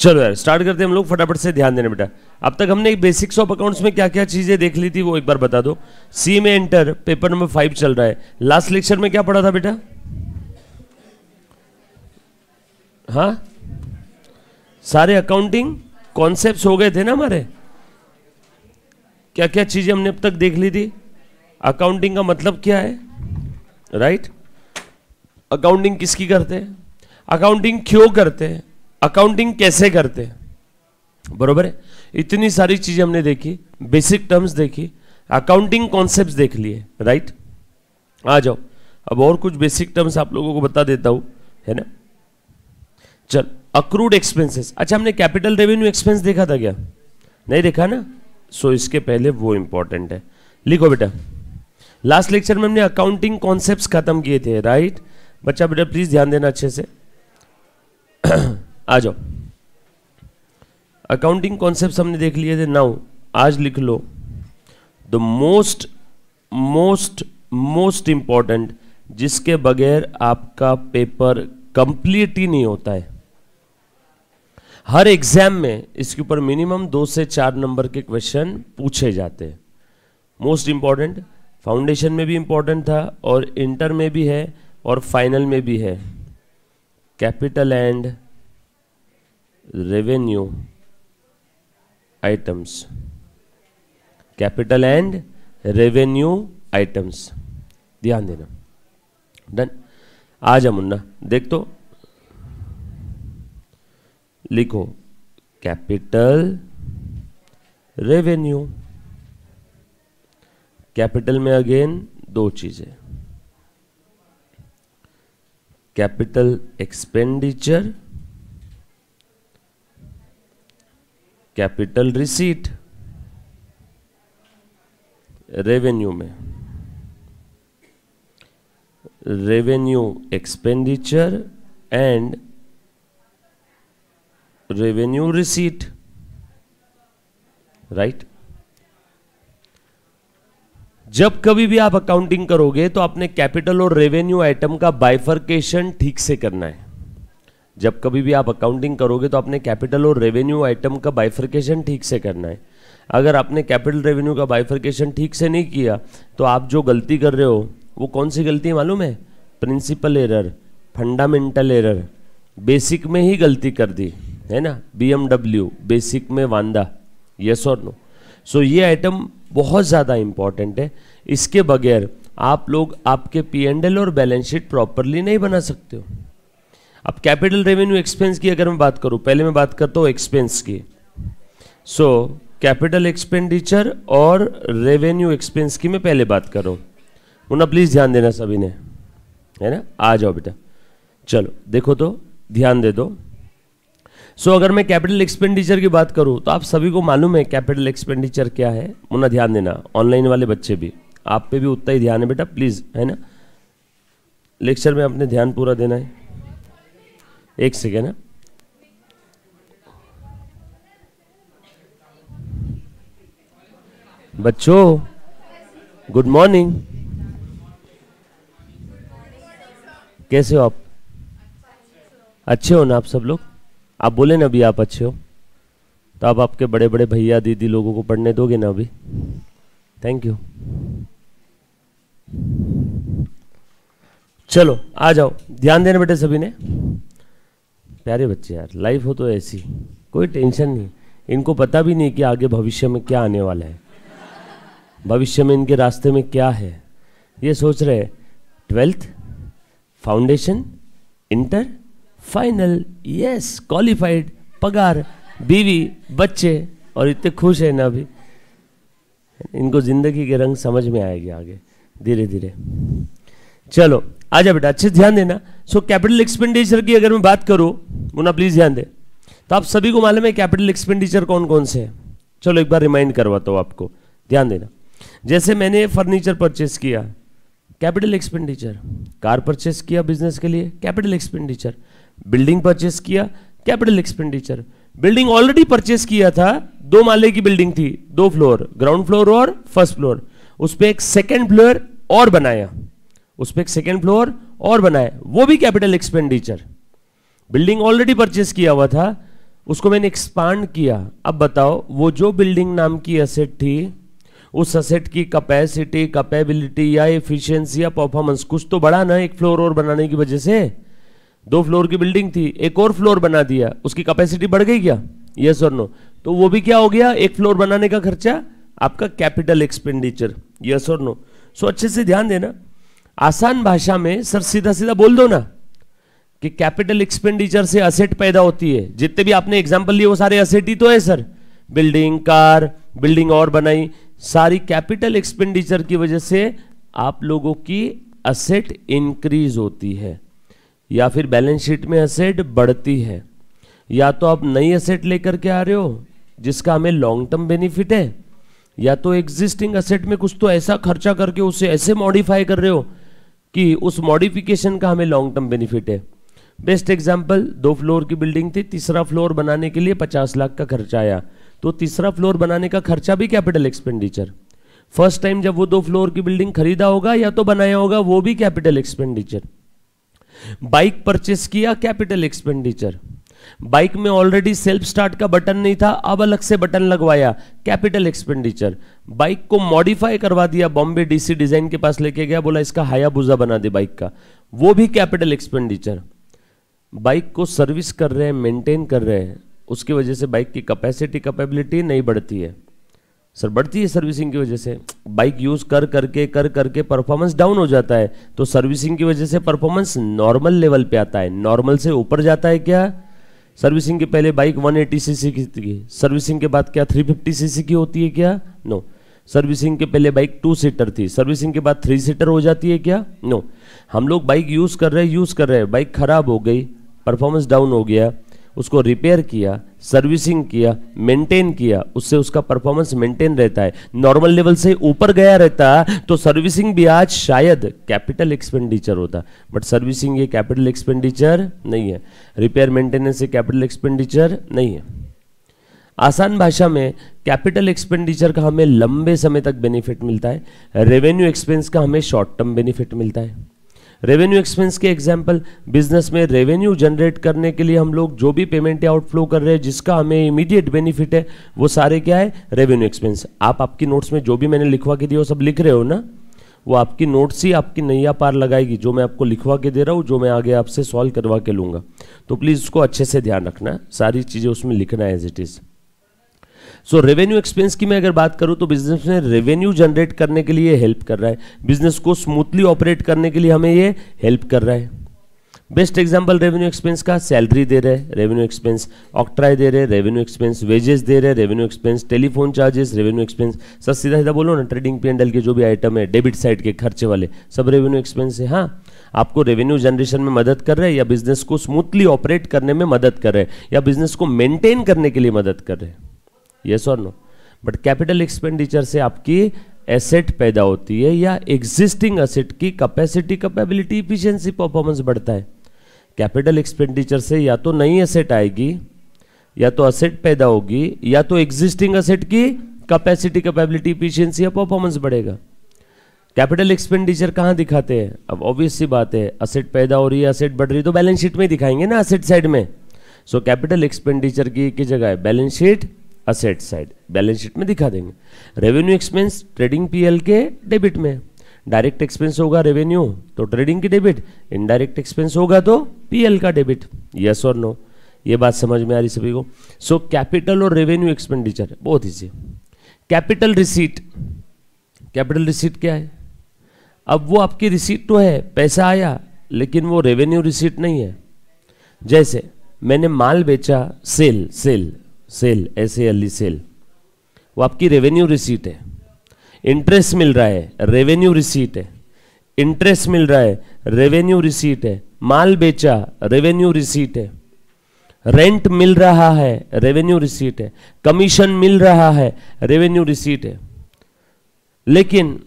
चलो यार स्टार्ट करते हैं हम लोग फटाफट से। ध्यान देना बेटा, अब तक हमने बेसिक्स ऑफ अकाउंट्स में क्या क्या चीजें देख ली थी वो एक बार बता दो। सी में एंटर, पेपर नंबर 5 चल रहा है। लास्ट लेक्चर में क्या पढ़ा था बेटा? हाँ, सारे अकाउंटिंग कॉन्सेप्ट्स हो गए थे ना हमारे। क्या क्या चीजें हमने अब तक देख ली थी? अकाउंटिंग का मतलब क्या है, राइट? अकाउंटिंग किसकी करते हैं, अकाउंटिंग क्यों करते हैं, अकाउंटिंग कैसे करते हैं, बरोबर है? इतनी सारी चीजें हमने देखी, बेसिक टर्म्स देखी, अकाउंटिंग कॉन्सेप्ट्स देख लिए, राइट? आ जाओ अब और कुछ बेसिक टर्म्स आप लोगों को बता देता हूं, है ना? चल, अक्रूड एक्सपेंसेस। अच्छा, हमने कैपिटल रेवेन्यू एक्सपेंस देखा था क्या? नहीं देखा ना? सो इसके पहले वो इंपॉर्टेंट है, लिखो बेटा। लास्ट लेक्चर में हमने अकाउंटिंग कॉन्सेप्ट्स खत्म किए थे, राइट? बच्चा बेटा प्लीज ध्यान देना अच्छे से। आ जाओ, अकाउंटिंग कॉन्सेप्ट्स हमने देख लिए थे। नाउ आज लिख लो the most most most important, जिसके बगैर आपका पेपर कंप्लीट ही नहीं होता है। हर एग्जाम में इसके ऊपर मिनिमम 2 से 4 नंबर के क्वेश्चन पूछे जाते हैं। मोस्ट इंपॉर्टेंट, फाउंडेशन में भी इंपॉर्टेंट था और इंटर में भी है और फाइनल में भी है। Capital and revenue items, capital and revenue items, ध्यान देना। डन। आ जा मुन्ना, देख तो लिखो कैपिटल रेवेन्यू। कैपिटल में अगेन 2 चीजें, capital expenditure, capital receipt. Revenue में revenue expenditure and revenue receipt, right? जब कभी भी आप अकाउंटिंग करोगे तो आपने कैपिटल और रेवेन्यू आइटम का बाइफर्केशन ठीक से करना है। जब कभी भी आप अकाउंटिंग करोगे तो आपने कैपिटल और रेवेन्यू आइटम का बाइफर्केशन ठीक से करना है। अगर आपने कैपिटल रेवेन्यू का बाइफर्केशन ठीक से नहीं किया तो आप जो गलती कर रहे हो वो कौन सी गलती है मालूम है? Principle error, fundamental error, basic में ही गलती कर दी है ना। BMW बेसिक में वांदा, यस और नो? सो ये आइटम बहुत ज़्यादा इंपॉर्टेंट है। इसके बगैर आप लोग आपके P&L और बैलेंस शीट प्रॉपरली नहीं बना सकते हो। अब कैपिटल रेवेन्यू एक्सपेंस की अगर मैं बात करूं, पहले मैं बात करता हूं एक्सपेंस की। सो कैपिटल एक्सपेंडिचर और रेवेन्यू एक्सपेंस की मैं पहले बात कर रहा हूं। मुन्ना प्लीज ध्यान देना सभी ने, है ना? आ जाओ बेटा, चलो देखो तो, ध्यान दे दो। सो अगर मैं कैपिटल एक्सपेंडिचर की बात करूं तो आप सभी को मालूम है कैपिटल एक्सपेंडिचर क्या है। मुन्ना ध्यान देना, ऑनलाइन वाले बच्चे भी, आप पे भी उतना ही ध्यान है बेटा प्लीज, है ना? लेक्चर में अपने ध्यान पूरा देना है। एक सेकेंड ना, बच्चों गुड मॉर्निंग, कैसे हो आप? अच्छे हो ना आप सब लोग? आप बोले ना अभी आप अच्छे हो, तो आप आपके बड़े बड़े भैया दीदी लोगों को पढ़ने दोगे ना अभी? Thank you. चलो आ जाओ, ध्यान देना बेटे सभी ने। प्यारे बच्चे यार, लाइफ हो तो ऐसी, कोई टेंशन नहीं। इनको पता भी नहीं कि आगे भविष्य में क्या आने वाला है, भविष्य में इनके रास्ते में क्या है। ये सोच रहे 12th, foundation, inter, final, yes qualified, पगार, बीवी, बच्चे, और इतने खुश है ना अभी। इनको जिंदगी के रंग समझ में आएगी आगे धीरे धीरे। चलो आजा बेटा, अच्छे ध्यान देना। सो कैपिटल एक्सपेंडिचर की अगर मैं बात करूं, मुन्ना प्लीज ध्यान दे, तो आप सभी को मालूम है कैपिटल एक्सपेंडिचर कौन कौन से है। चलो एक बार रिमाइंड करवाता हूं आपको, ध्यान देना। जैसे मैंने फर्नीचर परचेस किया, कैपिटल एक्सपेंडिचर। कार परचेस किया बिजनेस के लिए, कैपिटल एक्सपेंडिचर। बिल्डिंग परचेस किया, capital expenditure. Building already purchase किया था, 2 माले की बिल्डिंग थी, 2 फ्लोर, ग्राउंड फ्लोर और फर्स्ट फ्लोर। उस पर एक सेकेंड फ्लोर और बनाया, उस पर एक सेकेंड फ्लोर और बनाया, वो भी capital expenditure. Building already purchase किया हुआ था, उसको मैंने एक्सपांड किया। अब बताओ वो जो बिल्डिंग नाम की एसेट थी, उस एसेट की कैपेसिटी, कैपेबिलिटी या एफिशिएंसी या परफॉर्मेंस कुछ तो बढ़ा ना एक फ्लोर और बनाने की वजह से। 2 फ्लोर की बिल्डिंग थी, एक और फ्लोर बना दिया, उसकी कैपेसिटी बढ़ गई क्या? यस और नो? तो वो भी क्या हो गया? एक फ्लोर बनाने का खर्चा आपका कैपिटल एक्सपेंडिचर। यस और नो? सो अच्छे से ध्यान देना, आसान भाषा में सर सीधा सीधा बोल दो ना कि कैपिटल एक्सपेंडिचर से असेट पैदा होती है। जितने भी आपने एग्जांपल लिए वो सारे असेट ही तो है सर। बिल्डिंग, कार, बिल्डिंग और बनाई, सारी कैपिटल एक्सपेंडिचर की वजह से आप लोगों की असेट इंक्रीज होती है, या फिर बैलेंस शीट में असेट बढ़ती है। या तो आप नई असेट लेकर के आ रहे हो जिसका हमें लॉन्ग टर्म बेनिफिट है, या तो एग्जिस्टिंग असेट में कुछ तो ऐसा खर्चा करके उसे ऐसे मॉडिफाई कर रहे हो कि उस मॉडिफिकेशन का हमें लॉन्ग टर्म बेनिफिट है। बेस्ट एग्जांपल, 2 फ्लोर की बिल्डिंग थी, तीसरा फ्लोर बनाने के लिए 50 लाख का खर्चा आया, तो तीसरा फ्लोर बनाने का खर्चा भी कैपिटल एक्सपेंडिचर। फर्स्ट टाइम जब वो 2 फ्लोर की बिल्डिंग खरीदा होगा या तो बनाया होगा, वो भी कैपिटल एक्सपेंडिचर। बाइक परचेस किया, कैपिटल एक्सपेंडिचर। बाइक में ऑलरेडी सेल्फ स्टार्ट का बटन नहीं था, अब अलग से बटन लगवाया, कैपिटल एक्सपेंडिचर। बाइक को मॉडिफाई करवा दिया, बॉम्बे डीसी डिजाइन के पास लेके गया, बोला इसका हायाबुसा बना दे बाइक का, वो भी कैपिटल एक्सपेंडिचर। बाइक को सर्विस कर रहे हैं, मेंटेन कर रहे हैं, उसकी वजह से बाइक की कैपेसिटी, कैपेबिलिटी नहीं बढ़ती है सर, बढ़ती है सर्विसिंग की वजह से। बाइक यूज कर करके परफॉर्मेंस डाउन हो जाता है, तो सर्विसिंग की वजह से परफॉर्मेंस नॉर्मल लेवल पे आता है। नॉर्मल से ऊपर जाता है क्या? सर्विसिंग के पहले बाइक 180 सीसी की थी, सर्विसिंग के बाद क्या 350 सीसी की होती है क्या? नो। सर्विसिंग के पहले बाइक 2 सीटर थी, सर्विसिंग के बाद 3 सीटर हो जाती है क्या? नो। हम लोग बाइक यूज कर रहे हैं, बाइक खराब हो गई, परफॉर्मेंस डाउन हो गया, उसको रिपेयर किया, सर्विसिंग किया, मेंटेन किया, उससे उसका परफॉर्मेंस मेंटेन रहता है, नॉर्मल लेवल से ऊपर गया रहता, तो सर्विसिंग भी आज शायद कैपिटल एक्सपेंडिचर होता, बट सर्विसिंग ये कैपिटल एक्सपेंडिचर नहीं है, रिपेयर मेंटेनेंस ये कैपिटल एक्सपेंडिचर नहीं है। आसान भाषा में कैपिटल एक्सपेंडिचर का हमें लंबे समय तक बेनिफिट मिलता है, रेवेन्यू एक्सपेंस का हमें शॉर्ट टर्म बेनिफिट मिलता है। रेवेन्यू एक्सपेंस के एग्जांपल, बिजनेस में रेवेन्यू जनरेट करने के लिए हम लोग जो भी पेमेंट या आउटफ्लो कर रहे हैं जिसका हमें इमीडिएट बेनिफिट है, वो सारे क्या है? Revenue expense. आप आपकी नोट्स में जो भी मैंने लिखवा के दिया वो सब लिख रहे हो ना? वो आपकी नोट्स ही आपकी नैया पार लगाएगी, जो मैं आपको लिखवा के दे रहा हूँ, जो मैं आगे आपसे सॉल्व करवा के लूँगा। तो प्लीज़ उसको अच्छे से ध्यान रखना, सारी चीज़ें उसमें लिखना है as it is. So revenue expense की मैं अगर बात करूं तो बिजनेस में रेवेन्यू जनरेट करने के लिए हेल्प कर रहा है, बिजनेस को स्मूथली ऑपरेट करने के लिए हमें ये हेल्प कर रहा है। बेस्ट एग्जांपल रेवेन्यू एक्सपेंस का, सैलरी दे रहे हैं रेवेन्यू एक्सपेंस, ऑक्ट्राई दे रहे रेवेन्यू एक्सपेंस, वेजेस दे रहे revenue expense, telephone charges revenue expense. Sir सीधा सीधा बोलो ना, ट्रेडिंग P&L के जो भी आइटम है डेबिट साइड के खर्चे वाले सब रेवेन्यू एक्सपेंस है। हाँ, आपको रेवेन्यू जनरेशन में मदद कर रहे हैं, या बिजनेस को स्मूथली ऑपरेट करने में मदद कर रहे हैं, या बिजनेस को मेंटेन करने के लिए मदद कर रहे हैं। यस और नो? बट कैपिटल एक्सपेंडिचर से आपकी एसेट पैदा होती है, या एग्जिस्टिंग एसेट की कैपेसिटी, कैपेबिलिटी, इफिशिएंसी, परफॉर्मेंस बढ़ता है। कैपिटल एक्सपेंडिचर से या तो नई एसेट आएगी, या तो एसेट पैदा होगी, या तो एग्जिस्टिंग एसेट की कैपेसिटी, कैपेबिलिटी, इफिशिएंसी या परफॉर्मेंस बढ़ेगा। कैपिटल एक्सपेंडिचर कहां दिखाते हैं? अब ऑब्वियस सी बात है, एसेट पैदा हो रही है, एसेट बढ़ रही है, तो बैलेंस शीट में दिखाएंगे ना, एसेट साइड में। सो कैपिटल एक्सपेंडिचर की जगह है balance sheet, asset side, balance sheet में दिखा देंगे। रेवेन्यू एक्सपेंस ट्रेडिंग P&L के डेबिट में, डायरेक्ट एक्सपेंस होगा रेवेन्यू तो ट्रेडिंग की डेबिट, इनडायरेक्ट एक्सपेंस होगा तो P&L का डेबिट। यस और नो? ये बात समझ में आ रही सभी को? सो कैपिटल और रेवेन्यू एक्सपेंडिचर बहुत easy. Capital receipt, capital receipt क्या है? अब वो आपकी रिसीट तो है, पैसा आया, लेकिन वो रेवेन्यू रिसीट नहीं है। जैसे मैंने माल बेचा, सेल SALE, सेल, वो आपकी रेवेन्यू रिसीट है। इंटरेस्ट मिल रहा है, रेवेन्यू रिसीट है। इंटरेस्ट मिल रहा है, रेवेन्यू रिसीट है। माल बेचा, रेवेन्यू रिसीट है। रेंट मिल रहा है, रेवेन्यू रिसीट है। कमीशन मिल रहा है, रेवेन्यू रिसीट है। लेकिन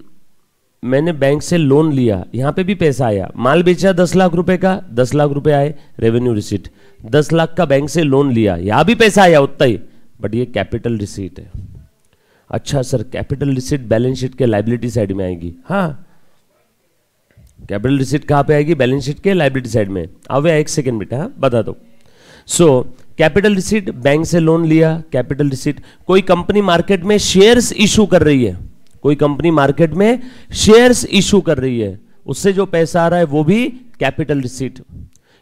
मैंने बैंक से लोन लिया, यहां पे भी पैसा आया, माल बेचा 10 लाख रुपए का, 10 लाख रुपए आए, रेवेन्यू रिसीट। 10 लाख का बैंक से लोन लिया, यहां भी पैसा आया उतना ही, बट ये कैपिटल रिसीट है। अच्छा sir, capital receipt balance sheet के लायबिलिटी साइड में आएगी? हाँ, कैपिटल रिसीट कहां पे आएगी? बैलेंस शीट के लायबिलिटी साइड में। अब एक सेकेंड बेटा बता दो। सो कैपिटल रिसीट, बैंक से लोन लिया, कैपिटल रिसीट। कोई कंपनी मार्केट में शेयर्स इशू कर रही है, कोई कंपनी मार्केट में शेयर्स इशू कर रही है, उससे जो पैसा आ रहा है वो भी कैपिटल रिसीट।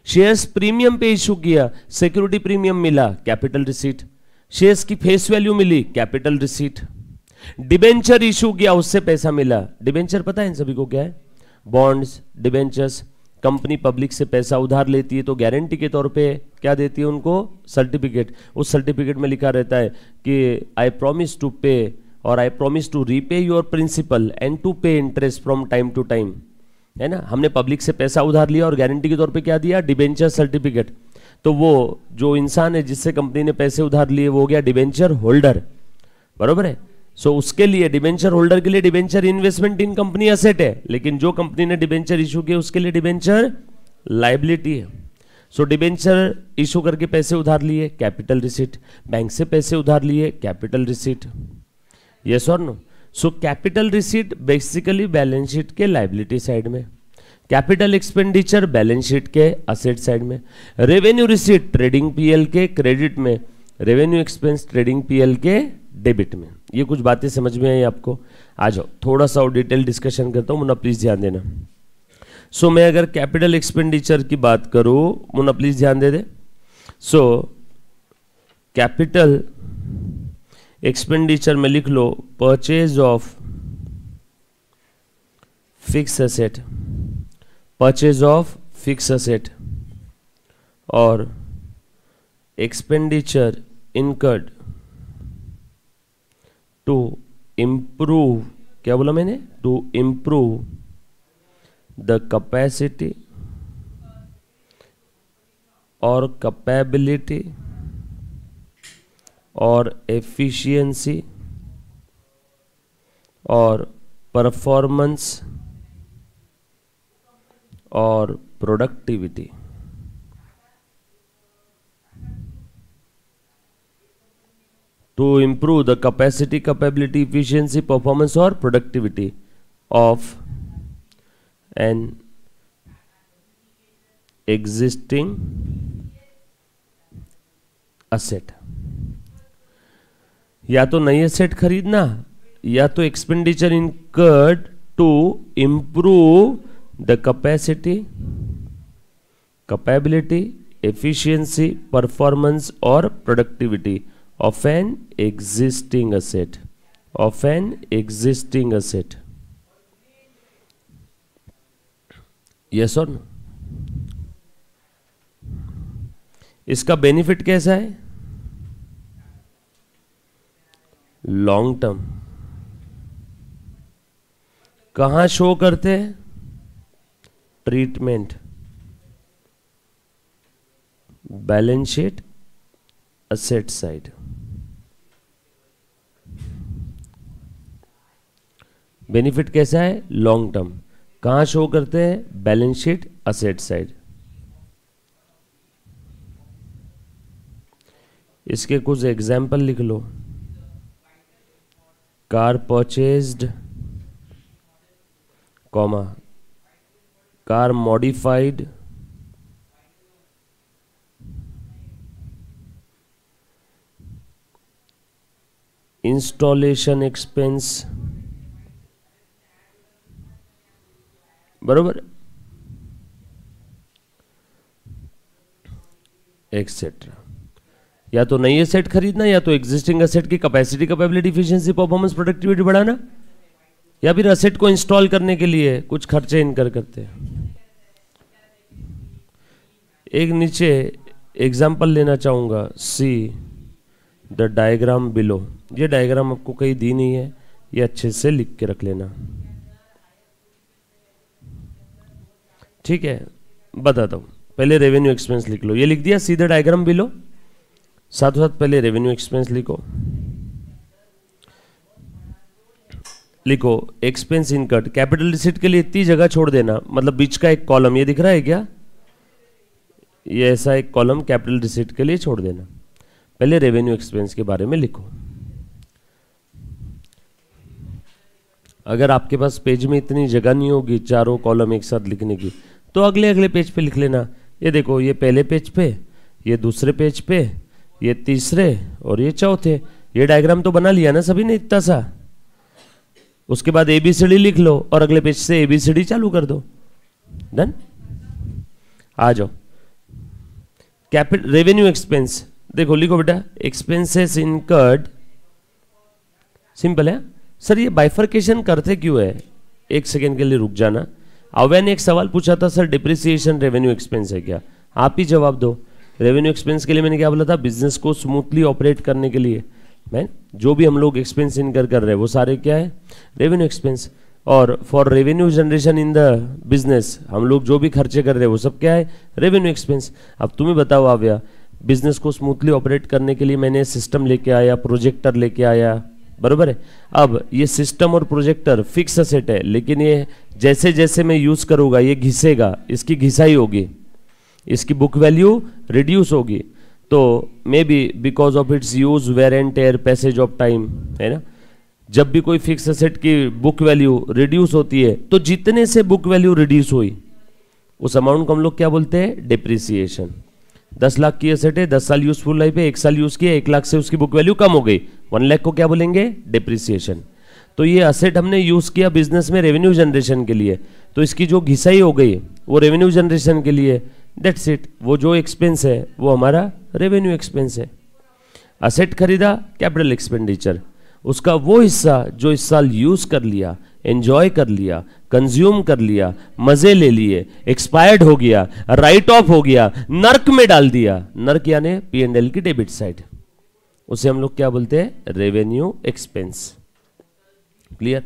शेयर्स प्रीमियम पे इशू किया, सिक्योरिटी प्रीमियम मिला, कैपिटल रिसीट। शेयर्स की फेस वैल्यू मिली, कैपिटल रिसीट। डिबेंचर इशू किया, उससे पैसा मिला। डिबेंचर पता है इन सभी को क्या है? Bonds, debentures. कंपनी पब्लिक से पैसा उधार लेती है तो गारंटी के तौर पे क्या देती है उनको? सर्टिफिकेट। उस सर्टिफिकेट में लिखा रहता है कि आई प्रॉमिस टू पे और I promise to repay your principal and to pay interest from time to time, है ना। हमने पब्लिक से पैसा उधार लिया और गारंटी के तौर पे क्या दिया? Debenture certificate. तो वो जो इंसान है जिससे कंपनी ने पैसे उधार लिए वो हो गया डिबेंचर होल्डर, बरोबर है। सो उसके लिए, डिबेंचर होल्डर के लिए डिबेंचर इन्वेस्टमेंट इन कंपनी असेट है, लेकिन जो कंपनी ने डिबेंचर इशू किया उसके लिए डिबेंचर लायबिलिटी है। सो डिबेंचर इशू करके पैसे उधार लिए, कैपिटल रिसीट। बैंक से पैसे उधार लिए, कैपिटल रिसीट। यस और no? So capital receipt basically balance sheet के लायबिलिटी साइड में, कैपिटल एक्सपेंडिचर बैलेंस शीट के असेट साइड में, रेवेन्यू रिसीट ट्रेडिंग पीएल के क्रेडिट में, रेवेन्यू एक्सपेंस ट्रेडिंग पीएल के डेबिट में। ये कुछ बातें समझ में आई आपको? आ जाओ थोड़ा सा और डिटेल डिस्कशन करता हूँ, मुन्ना प्लीज ध्यान देना। सो मैं अगर कैपिटल एक्सपेंडिचर की बात करूं, मुन्ना प्लीज ध्यान दे दे। सो कैपिटल एक्सपेंडिचर में लिख लो purchase of fix asset, purchase of fix asset, और एक्सपेंडिचर इनकर्ड टू इम्प्रूव, क्या बोला मैंने? टू इम्प्रूव द कैपेसिटी और कैपेबिलिटी और एफिशिएंसी और परफॉर्मेंस और productivity. To improve the capacity, capability, efficiency, performance or productivity of an existing asset। या तो नई एसेट खरीदना या तो expenditure incurred to improve the capacity, capability, efficiency, performance और productivity of an existing asset, of an existing asset। yes or no? इसका benefit कैसा है? Long term. कहां शो करते हैं? Treatment, balance sheet, asset side. Benefit कैसा है? Long term. कहां शो करते हैं? Balance sheet, asset side. इसके कुछ एग्जाम्पल लिख लो। Car purchased, comma, car modified, installation expense, बरोबर, एक्सेट्रा। या तो नई एसेट खरीदना या तो एग्जिस्टिंग एसेट की capacity, capability, efficiency, performance, productivity बढ़ाना, या फिर एसेट को इंस्टॉल करने के लिए कुछ खर्चे इनकर करते हैं। एक नीचे एग्जांपल लेना चाहूंगा, सी द डायग्राम बिलो। ये डायग्राम आपको कहीं दी नहीं है, ये अच्छे से लिख के रख लेना, ठीक है। बताता हूं, पहले रेवेन्यू एक्सपेंस लिख लो। ये लिख दिया सीधा डायग्राम बिलो, साथों साथ पहले रेवेन्यू एक्सपेंस लिखो। लिखो एक्सपेंस इनकट। कैपिटल रिसीट के लिए इतनी जगह छोड़ देना, मतलब बीच का एक कॉलम ये दिख रहा है क्या? ये ऐसा एक कॉलम कैपिटल रिसीट के लिए छोड़ देना। पहले रेवेन्यू एक्सपेंस के बारे में लिखो। अगर आपके पास पेज में इतनी जगह नहीं होगी चारों कॉलम एक साथ लिखने की, तो अगले अगले पेज पे लिख लेना। ये देखो, ये पहले पेज पे, ये दूसरे पेज पे, ये तीसरे और ये चौथे। ये डायग्राम तो बना लिया ना सभी ने इतना सा। उसके बाद ABCD लिख लो और अगले पेज से ABCD चालू कर दो। डन। आ जाओ कैपिटल रेवेन्यू एक्सपेंस। देखो लिखो बेटा, एक्सपेंसेस इनकर्ड। सिंपल है सर, ये बाइफर्केशन करते क्यों है? एक सेकेंड के लिए रुक जाना। अवय ने एक सवाल पूछा था, सर डिप्रिसिएशन रेवेन्यू एक्सपेंस है क्या? आप ही जवाब दो। रेवेन्यू एक्सपेंस के लिए मैंने क्या बोला था? बिजनेस को स्मूथली ऑपरेट करने के लिए मैं जो भी हम लोग एक्सपेंस इनकर कर रहे हैं वो सारे क्या है? Revenue expense. और for revenue generation in the business हम लोग जो भी खर्चे कर रहे हैं वो सब क्या है? Revenue expense. अब तुम्हें बताओ आव्या, बिजनेस को स्मूथली ऑपरेट करने के लिए मैंने सिस्टम लेके आया, प्रोजेक्टर लेके आया, बरोबर है। अब ये सिस्टम और प्रोजेक्टर फिक्स असेट है, लेकिन ये जैसे जैसे मैं यूज करूंगा ये घिसेगा, इसकी घिसाई होगी, इसकी बुक वैल्यू रिड्यूस होगी। तो may be because of its use, wear and tear, passage of time, है ना। जब भी कोई फिक्स असेट की बुक वैल्यू रिड्यूस होती है तो जितने से बुक वैल्यू रिड्यूस हुई उस अमाउंट को हम लोग क्या बोलते हैं? डिप्रिसिएशन। 10 लाख की एसेट है, 10 साल यूजफुल लाइफ है, 1 साल यूज किया, 1 लाख से उसकी बुक वैल्यू कम हो गई, 1 लाख को क्या बोलेंगे? डिप्रिसिएशन। तो ये असेट हमने यूज किया बिजनेस में रेवेन्यू जनरेशन के लिए, तो इसकी जो घिसाई हो गई वो रेवेन्यू जनरेशन के लिए, दैट्स इट। वो जो एक्सपेंस है वो हमारा रेवेन्यू एक्सपेंस है। असेट खरीदा, कैपिटल एक्सपेंडिचर। उसका वो हिस्सा जो इस साल यूज कर लिया, एंजॉय कर लिया, कंज्यूम कर लिया, मजे ले लिए, एक्सपायर्ड हो गया, राइट ऑफ हो गया, नर्क में डाल दिया। नर्क यानी P&L की डेबिट साइड, उसे हम लोग क्या बोलते हैं? Revenue expense. क्लियर?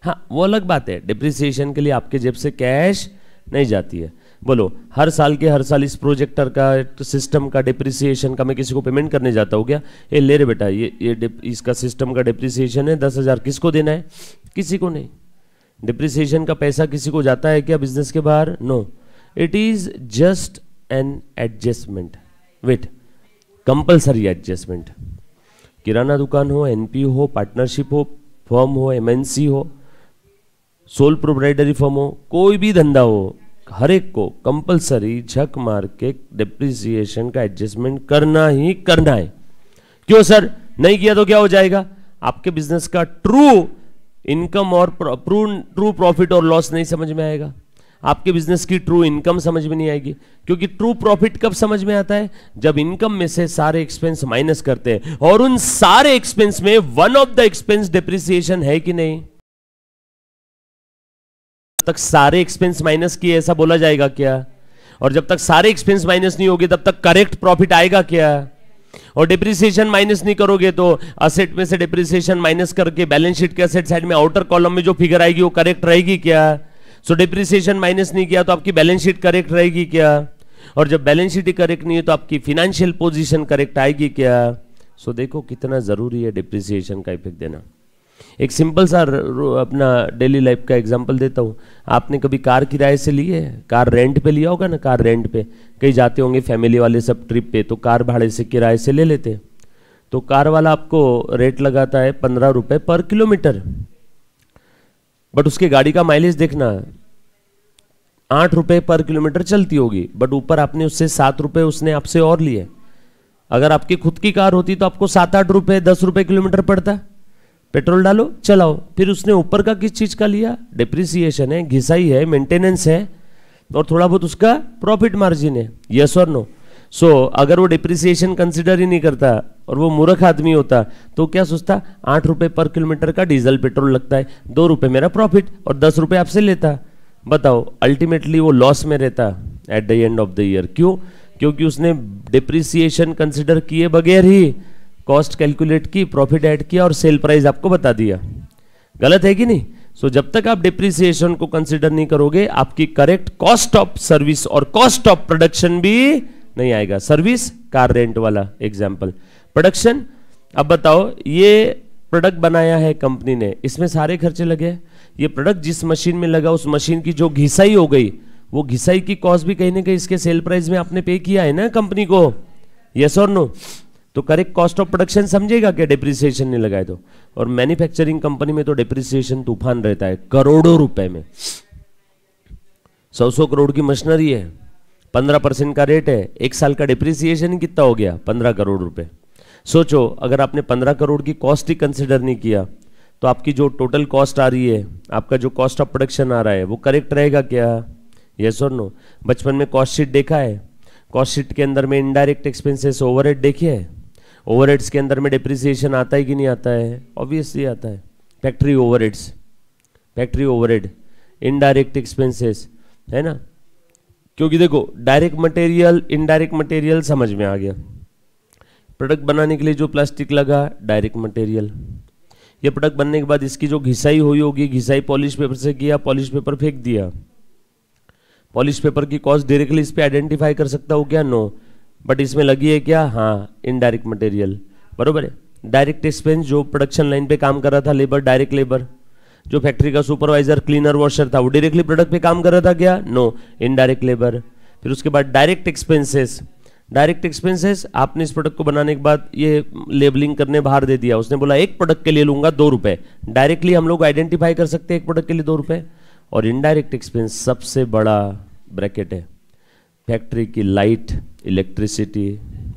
हाँ, वो अलग बात है, डिप्रिसिएशन के लिए आपके जेब से कैश नहीं जाती है। बोलो, हर साल इस प्रोजेक्टर का, सिस्टम का डिप्रिसिएशन का मैं किसी को पेमेंट करने जाता हूँ क्या? ये ले रे बेटा, ये इसका सिस्टम का डिप्रिसिएशन है 10,000, किसको देना है? किसी को नहीं। डिप्रिसिएशन का पैसा किसी को जाता है क्या बिजनेस के बाहर? No, it is just an adjustment. Wait, compulsory adjustment. किराना दुकान हो, NPO हो, पार्टनरशिप हो, फर्म हो, MNC हो, सोल प्रोप्राइटरी फर्म हो, कोई भी धंधा हो, हर एक को कंपलसरी झक मार के डिप्रिसिएशन का एडजस्टमेंट करना ही करना है। क्यों सर? नहीं किया तो क्या हो जाएगा? आपके बिजनेस का ट्रू इनकम और ट्रू प्रॉफिट और लॉस नहीं समझ में आएगा। आपके बिजनेस की ट्रू इनकम समझ में नहीं आएगी, क्योंकि ट्रू प्रॉफिट कब समझ में आता है? जब इनकम में से सारे एक्सपेंस माइनस करते हैं, और उन सारे एक्सपेंस में one of the expense depreciation है कि नहीं। तक सारे एक्सपेंस माइनस किए ऐसा बोला जाएगा क्या? और जब तक सारे एक्सपेंस माइनस नहीं होगे तब तक करेक्ट प्रॉफिट आएगा क्या? और डिप्रिसिएशन माइनस नहीं करोगे तो असेट में से डिप्रिसिएशन माइनस करके बैलेंस शीट के असेट साइड में आउटर कॉलम में जो फिगर आएगी वो करेक्ट रहेगी क्या? सो डिप्रिसिएशन माइनस नहीं किया तो आपकी बैलेंस शीट करेक्ट रहेगी क्या? और जब बैलेंस शीट ही करेक्ट नहीं है तो आपकी फिनेंशियल पोजीशन करेक्ट आएगी क्या? सो देखो कितना जरूरी है डिप्रिसिएशन का इफेक्ट देना। एक सिंपल सा अपना डेली लाइफ का एग्जांपल देता हूँ। आपने कभी कार किराए से ली है? कार रेंट पे लिया होगा ना, कार रेंट पे कहीं जाते होंगे फैमिली वाले सब ट्रिप पे, तो कार भाड़े से किराए से ले लेते हैं। तो कार वाला आपको रेट लगाता है 15 रुपए पर किलोमीटर, बट उसके गाड़ी का माइलेज देखना 8 रुपए पर किलोमीटर चलती होगी, बट ऊपर आपने उससे 7 रुपए उसने आपसे और लिए। अगर आपकी खुद की कार होती तो आपको 7-8 रुपए 10 रुपए किलोमीटर पड़ता। पेट्रोल डालो चलाओ, फिर उसने ऊपर का किस चीज का लिया? डिप्रिसिएशन है, घिसाई है, मेंटेनेंस है, और थोड़ा बहुत उसका प्रॉफिट मार्जिन है। यस और नो? सो अगर वो डिप्रिसिएशन कंसिडर ही नहीं करता और वो मूर्ख आदमी होता तो क्या सोचता? 8 रुपए पर किलोमीटर का डीजल पेट्रोल लगता है, 2 रुपए मेरा प्रॉफिट और 10 रुपए आपसे लेता। बताओ, अल्टीमेटली वो लॉस में रहता at the end of the year. क्यों? क्योंकि उसने डिप्रिसिएशन कंसिडर किए बगैर ही कॉस्ट कैलकुलेट की, प्रॉफिट ऐड किया और सेल प्राइस आपको बता दिया। गलत है कि नहीं? सो जब तक आप डिप्रिसिएशन को कंसिडर नहीं करोगे आपकी करेक्ट कॉस्ट ऑफ सर्विस और कॉस्ट ऑफ प्रोडक्शन भी नहीं आएगा। सर्विस कार रेंट वाला एग्जांपल, प्रोडक्शन, अब बताओ ये प्रोडक्ट बनाया है कंपनी ने, इसमें सारे खर्चे लगे। ये प्रोडक्ट जिस मशीन में लगा उस मशीन की जो घिसाई हो गई, वो घिसाई की कॉस्ट भी कहीं ना कहीं इसके सेल प्राइस में आपने पे किया है ना कंपनी को। यस और नो? तो करेक्ट कॉस्ट ऑफ प्रोडक्शन समझेगा क्या डिप्रिसिएशन नहीं लगाए तो? और मैन्युफैक्चरिंग कंपनी में तो डिप्रिसिएशन तूफान रहता है, करोड़ों रुपए में। 100 करोड़ की मशीनरी है, 15% का रेट है, 1 साल का डिप्रिसिएशन कितना हो गया? 15 करोड़ रुपए। सोचो अगर आपने 15 करोड़ की कॉस्ट ही कंसिडर नहीं किया तो आपकी जो टोटल कॉस्ट आ रही है, आपका जो कॉस्ट ऑफ प्रोडक्शन आ रहा है, वो करेक्ट रहेगा क्या? यस और नो? बचपन में कॉस्ट शीट देखा है? कॉस्ट शीट के अंदर में इनडायरेक्ट एक्सपेंसेस ओवरहेड देखिए है? ओवरहेड्स के अंदर में डिप्रिसिएशन आता है कि नहीं आता है? ऑब्वियसली आता है। Factory overheads, factory overhead, indirect expenses, है ना? क्योंकि देखो डायरेक्ट मटेरियल, इनडायरेक्ट मटेरियल समझ में आ गया। प्रोडक्ट बनाने के लिए जो प्लास्टिक लगा, डायरेक्ट मटेरियल। ये प्रोडक्ट बनने के बाद इसकी जो घिसाई हुई होगी, घिसाई पॉलिश पेपर से किया, पॉलिश पेपर फेंक दिया। पॉलिश पेपर की कॉस्ट डायरेक्टली इस पे आइडेंटिफाई कर सकता हूँ क्या? नो। बट इसमें लगी है क्या? हाँ, इनडायरेक्ट मटेरियल, बरोबर है। डायरेक्ट एक्सपेंस, जो प्रोडक्शन लाइन पे काम कर रहा था लेबर, डायरेक्ट लेबर। जो फैक्ट्री का सुपरवाइजर, क्लीनर, वॉशर था, वो डायरेक्टली प्रोडक्ट पे काम कर रहा था क्या? No, indirect labour. फिर उसके बाद डायरेक्ट एक्सपेंसेस। डायरेक्ट एक्सपेंसेस, आपने इस प्रोडक्ट को बनाने के बाद ये लेबलिंग करने बाहर दे दिया, उसने बोला एक प्रोडक्ट के लिए लूंगा 2 रुपए। डायरेक्टली हम लोग आइडेंटिफाई कर सकते हैं एक प्रोडक्ट के लिए 2 रुपए। और इनडायरेक्ट एक्सपेंस सबसे बड़ा ब्रैकेट है, फैक्ट्री की लाइट, इलेक्ट्रिसिटी,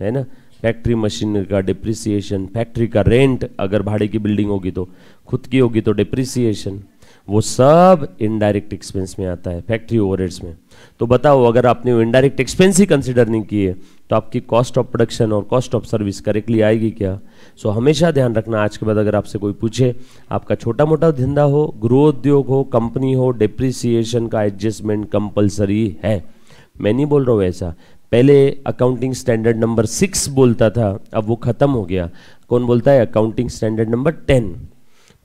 है ना, फैक्ट्री मशीनरी का डिप्रिसिएशन, फैक्ट्री का रेंट, अगर भाड़े की बिल्डिंग होगी तो, खुद की होगी तो डिप्रिसिएशन, वो सब इनडायरेक्ट एक्सपेंस में आता है, फैक्ट्री ओवरहेड्स में। तो बताओ अगर आपने वो इनडायरेक्ट एक्सपेंस ही कंसिडर नहीं किए तो आपकी कॉस्ट ऑफ प्रोडक्शन और कॉस्ट ऑफ सर्विस करेक्टली आएगी क्या? सो हमेशा ध्यान रखना, आज के बाद अगर आपसे कोई पूछे, आपका छोटा मोटा धंधा हो, गृह उद्योग हो, कंपनी हो, डिप्रिसिएशन का एडजस्टमेंट कंपलसरी है। मैं नहीं बोल रहा हूँ ऐसा, पहले अकाउंटिंग स्टैंडर्ड नंबर 6 बोलता था, अब वो खत्म हो गया। कौन बोलता है? Accounting standard number 10।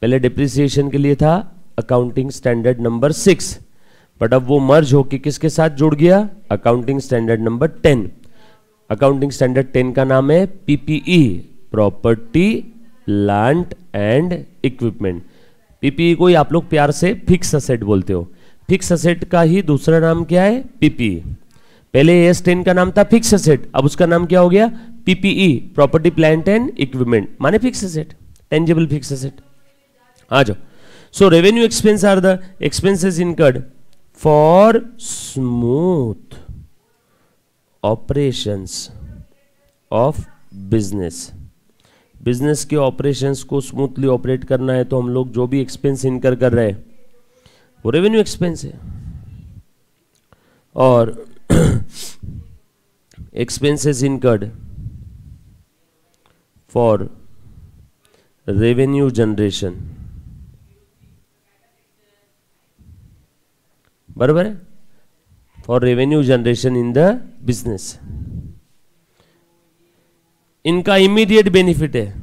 पहले डिप्रिसिएशन के लिए था अकाउंटिंग स्टैंडर्ड नंबर 6, बट अब वो मर्ज होके किसके साथ जुड़ गया? Accounting standard number 10। Accounting standard 10 का नाम है PPE, property, plant and equipment. PPE को ही आप लोग प्यार से फिक्स असेट बोलते हो। फिक्स असेट का ही दूसरा नाम क्या है? पीपीई। पहले AS10 का नाम था फिक्स असेट, अब उसका नाम क्या हो गया? PPE, property, plant and equipment, माने fix asset, tangible fix asset. आ जाओ। So revenue expense are the expenses incurred for smooth operations of business. Business के ऑपरेशंस को स्मूथली ऑपरेट करना है तो हम लोग जो भी एक्सपेंस इनकर कर रहे हैं वो रेवेन्यू एक्सपेंस है। और expenses incurred for revenue generation, बराबर है, for revenue generation in the business. इनका इमीडिएट बेनिफिट है,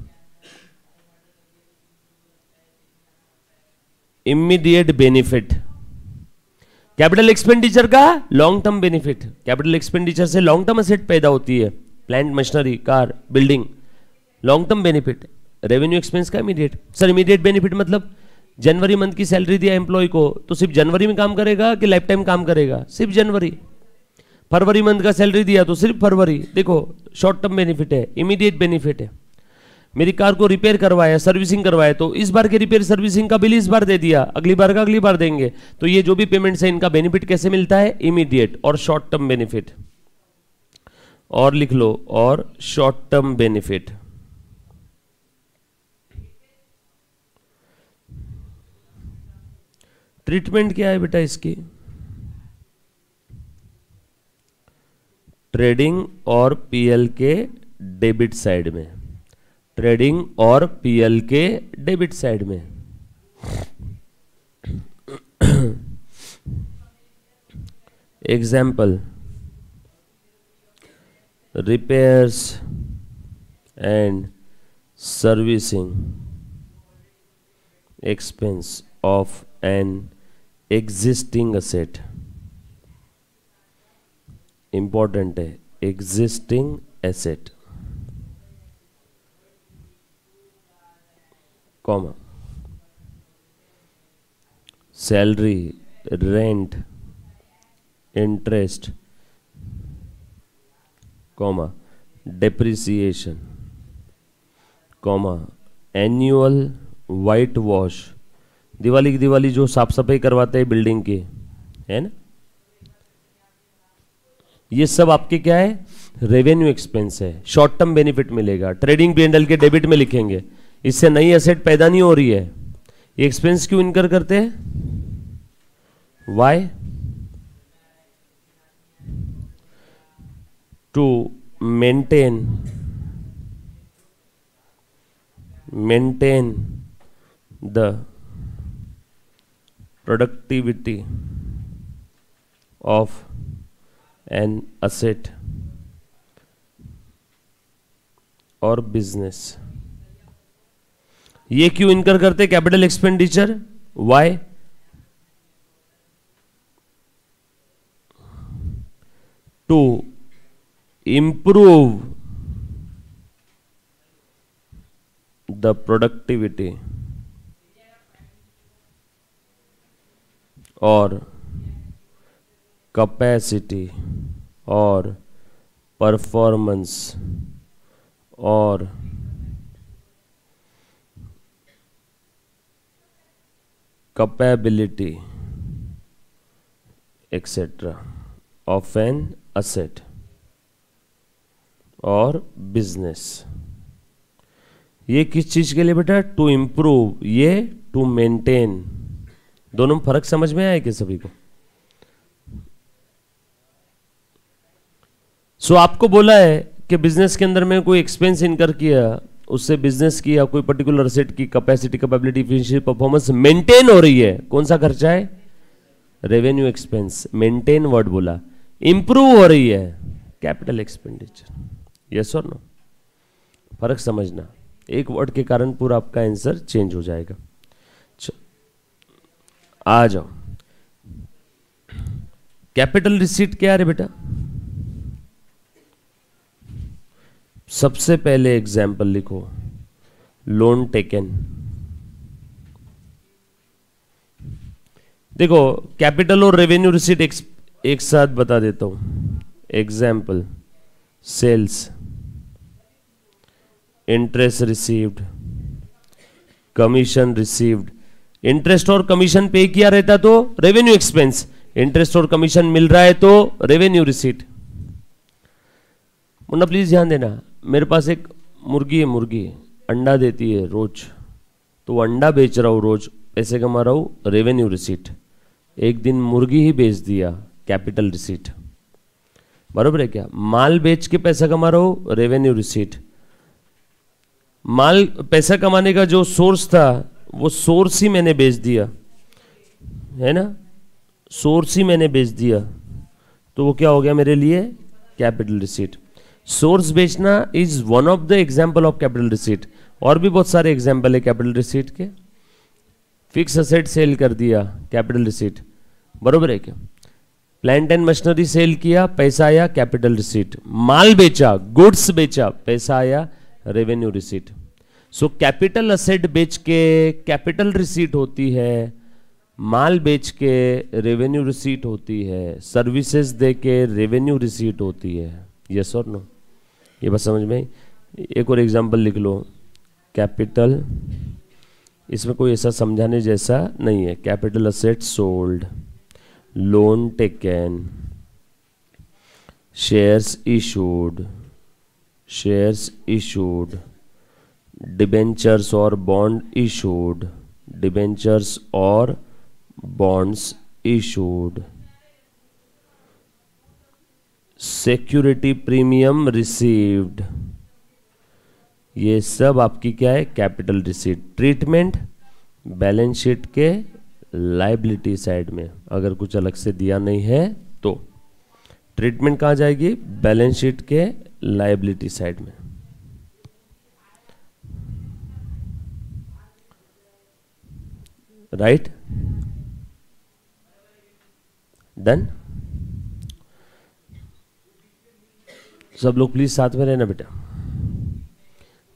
इमीडिएट बेनिफिट। कैपिटल एक्सपेंडिचर का long term benefit, capital expenditure से लॉन्ग टर्म एसेट पैदा होती है, plant, machinery, car, building, long term benefit. Revenue expense का इमीडिएट। सर इमीडिएट बेनिफिट मतलब जनवरी month की सैलरी दिया एम्प्लॉय को तो सिर्फ जनवरी में काम करेगा कि लाइफ टाइम काम करेगा? सिर्फ जनवरी। फरवरी मंथ का सैलरी दिया तो सिर्फ फरवरी। देखो शॉर्ट टर्म बेनिफिट है, इमीडिएट बेनिफिट है। मेरी कार को रिपेयर करवाया, सर्विसिंग करवाया, तो इस बार के रिपेयर सर्विसिंग का बिल इस बार दे दिया, अगली बार का अगली बार देंगे। तो ये जो भी पेमेंट्स है इनका बेनिफिट कैसे मिलता है? इमीडिएट और शॉर्ट टर्म बेनिफिट। और लिख लो, और शॉर्ट टर्म बेनिफिट। ट्रीटमेंट क्या है बेटा इसकी? ट्रेडिंग और पीएल के डेबिट साइड में, ट्रेडिंग और पीएल के डेबिट साइड में। Example, repairs and servicing expense of an existing asset. Important है, existing asset, comma, salary, rent, interest, comma, depreciation, comma, annual white wash, Diwali की दिवाली जो साफ सफाई करवाते हैं बिल्डिंग की, है ना, ये सब आपके क्या है, रेवेन्यू एक्सपेंस है, शॉर्ट टर्म बेनिफिट मिलेगा, ट्रेडिंग P&L के डेबिट में लिखेंगे, इससे नई एसेट पैदा नहीं हो रही है, ये एक्सपेंस क्यों इनकर करते हैं, why, to maintain the productivity of an asset or business. ये क्यों इनकर करते capital expenditure, why, to improve the productivity और capacity और performance और capability etc. of an asset और बिजनेस. ये किस चीज के लिए बेटा, टू इंप्रूव, ये टू मेंटेन. दोनों में फर्क समझ में आया कि सभी को? सो आपको बोला है कि बिजनेस के अंदर में कोई एक्सपेंस इनकर किया, उससे बिजनेस की या कोई पर्टिकुलर एसेट की capacity, capability, efficiency, performance maintain हो रही है. कौन सा खर्चा है, रेवेन्यू एक्सपेंस. मेंटेन वर्ड बोला. इंप्रूव हो रही है, कैपिटल एक्सपेंडिचर. यस और नो? फर्क समझना, एक वर्ड के कारण पूरा आपका आंसर चेंज हो जाएगा. आ जाओ. कैपिटल रिसीट क्या है बेटा? सबसे पहले एग्जाम्पल लिखो, लोन टेकन. देखो कैपिटल और रेवेन्यू रिसीट एक साथ बता देता हूं. Example, sales, interest received, commission received. Interest और कमीशन पे किया रहता तो रेवेन्यू एक्सपेंस, इंटरेस्ट और कमीशन मिल रहा है तो रेवेन्यू रिसीट. मुन्ना प्लीज ध्यान देना, मेरे पास एक मुर्गी है, मुर्गी अंडा देती है रोज, तो अंडा बेच रहा हूं रोज, पैसे कमा रहा हूं, रेवेन्यू रिसीट. एक दिन मुर्गी ही बेच दिया, कैपिटल रिसीट. बरोबर है क्या? माल बेच के पैसा कमा रहा हूं, रेवेन्यू रिसीट. माल, पैसा कमाने का जो सोर्स था वो सोर्स ही मैंने बेच दिया, है ना, सोर्स ही मैंने बेच दिया, तो वो क्या हो गया मेरे लिए, कैपिटल रिसीट. सोर्स बेचना is one of the example of capital receipt. और भी बहुत सारे एग्जाम्पल है कैपिटल रिसीट के. फिक्स असेट सेल कर दिया, कैपिटल रिसीट. बरोबर है क्या? प्लांट एंड मशीनरी सेल किया, पैसा आया, कैपिटल रिसीट. माल बेचा, गुड्स बेचा, पैसा आया, revenue receipt. So capital asset बेच के कैपिटल रिसीट होती है, माल बेच के रेवेन्यू रिसीट होती है, सर्विसेज दे के रेवेन्यू रिसीट होती है. यस और नो? ये बस समझ में. एक और एग्जांपल लिख लो, कैपिटल, इसमें कोई ऐसा समझाने जैसा नहीं है. Capital asset sold, loan taken, shares issued, debentures और बॉन्ड इशूड, डिबेंचर्स और bonds issued, security premium received. ये सब आपकी क्या है, capital receipt. Treatment balance sheet के लायबिलिटी साइड में, अगर कुछ अलग से दिया नहीं है तो ट्रीटमेंट कहाँ जाएगी, बैलेंस शीट के लायबिलिटी साइड में. राइट? डन? सब लोग प्लीज साथ में रहना बेटा.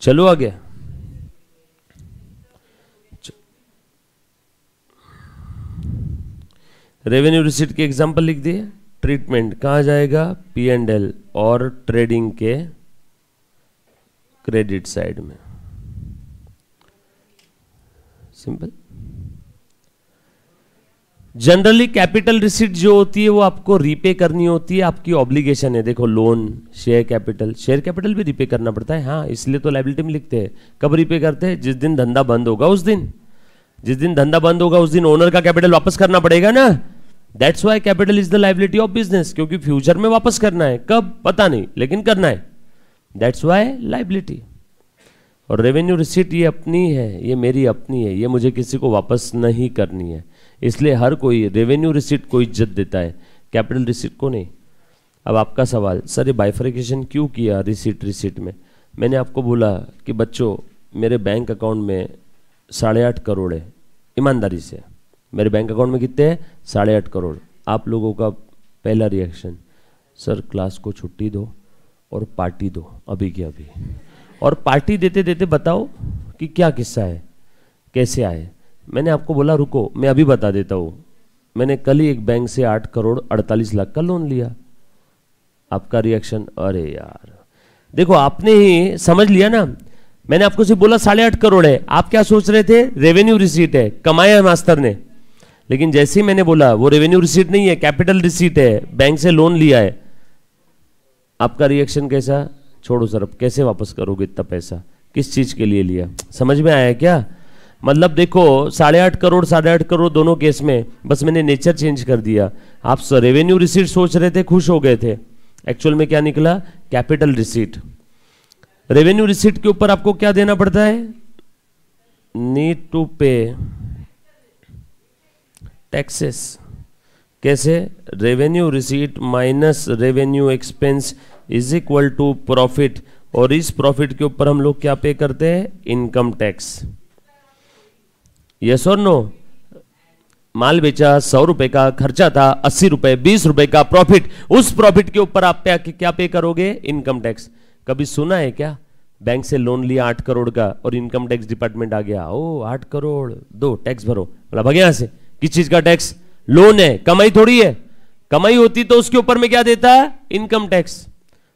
चलो आगे. रेवेन्यू रिसीट के एग्जांपल लिख दिए. ट्रीटमेंट कहां जाएगा, P&L और ट्रेडिंग के क्रेडिट साइड में. सिंपल. जनरली कैपिटल रिसीट जो होती है वो आपको रीपे करनी होती है, आपकी ऑब्लिगेशन है। देखो लोन, शेयर कैपिटल भी रीपे करना पड़ता है, हाँ, इसलिए तो लायबिलिटी में लिखते हैं। कब रीपे करते हैं? जिस दिन धंधा बंद होगा उस दिन। जिस दिन धंधा बंद होगा उस दिन ओनर का कैपिटल वापस करना पड़ेगा ना। That's why capital is the liability of business, क्योंकि फ्यूचर में वापस करना है, कब पता नहीं, लेकिन करना है। That's why liability. और रेवेन्यू रिसीट ये अपनी है, ये मेरी अपनी है, ये मुझे किसी को वापस नहीं करनी है, इसलिए हर कोई रेवेन्यू रिसीट को इज्जत देता है, कैपिटल रिसीट को नहीं। अब आपका सवाल, सर ये बाइफर्केशन क्यों किया रिसीट में? मैंने आपको बोला कि बच्चों मेरे बैंक अकाउंट में 8.5 करोड़ है, ईमानदारी से मेरे बैंक अकाउंट में कितने हैं? 8.5 करोड़। आप लोगों का पहला रिएक्शन, सर क्लास को छुट्टी दो और पार्टी दो अभी की अभी। और पार्टी देते देते बताओ कि क्या किस्सा है, कैसे आए। मैंने आपको बोला रुको मैं अभी बता देता हूँ। मैंने कल ही एक बैंक से 8 करोड़ 48 लाख का लोन लिया। आपका रिएक्शन, अरे यार देखो आपने ही समझ लिया ना, मैंने आपको सिर्फ बोला 8.5 करोड़ है, आप क्या सोच रहे थे? रेवेन्यू रिसीट है, कमाया है मास्टर ने। लेकिन जैसे ही मैंने बोला वो रेवेन्यू रिसीट नहीं है, कैपिटल रिसीट है, बैंक से लोन लिया है, आपका रिएक्शन कैसा? छोड़ो सर, अब कैसे वापस करोगे इतना पैसा, किस चीज के लिए लिया? समझ में आया क्या? मतलब देखो 8.5 करोड़ दोनों केस में बस मैंने नेचर चेंज कर दिया। आप रेवेन्यू रिसीट सोच रहे थे, खुश हो गए थे, एक्चुअल में क्या निकला? Capital receipt. रेवेन्यू रिसीट के ऊपर आपको क्या देना पड़ता है? Need to pay taxes. कैसे? Revenue receipt minus revenue expense is equal to profit, और इस प्रॉफिट के ऊपर हम लोग क्या पे करते हैं? Income tax. यस और नो? माल बेचा 100 रुपए का, खर्चा था 80 रुपए, 20 रुपए का प्रॉफिट, उस प्रॉफिट के ऊपर आप क्या पे करोगे? Income tax. कभी सुना है क्या बैंक से लोन लिया 8 करोड़ का और इनकम टैक्स डिपार्टमेंट आ गया, ओ 8 करोड़ दो टैक्स भरो, मतलब भाग यहां से। किस चीज का टैक्स? लोन है, कमाई थोड़ी है। कमाई होती तो उसके ऊपर में क्या देता है? Income tax.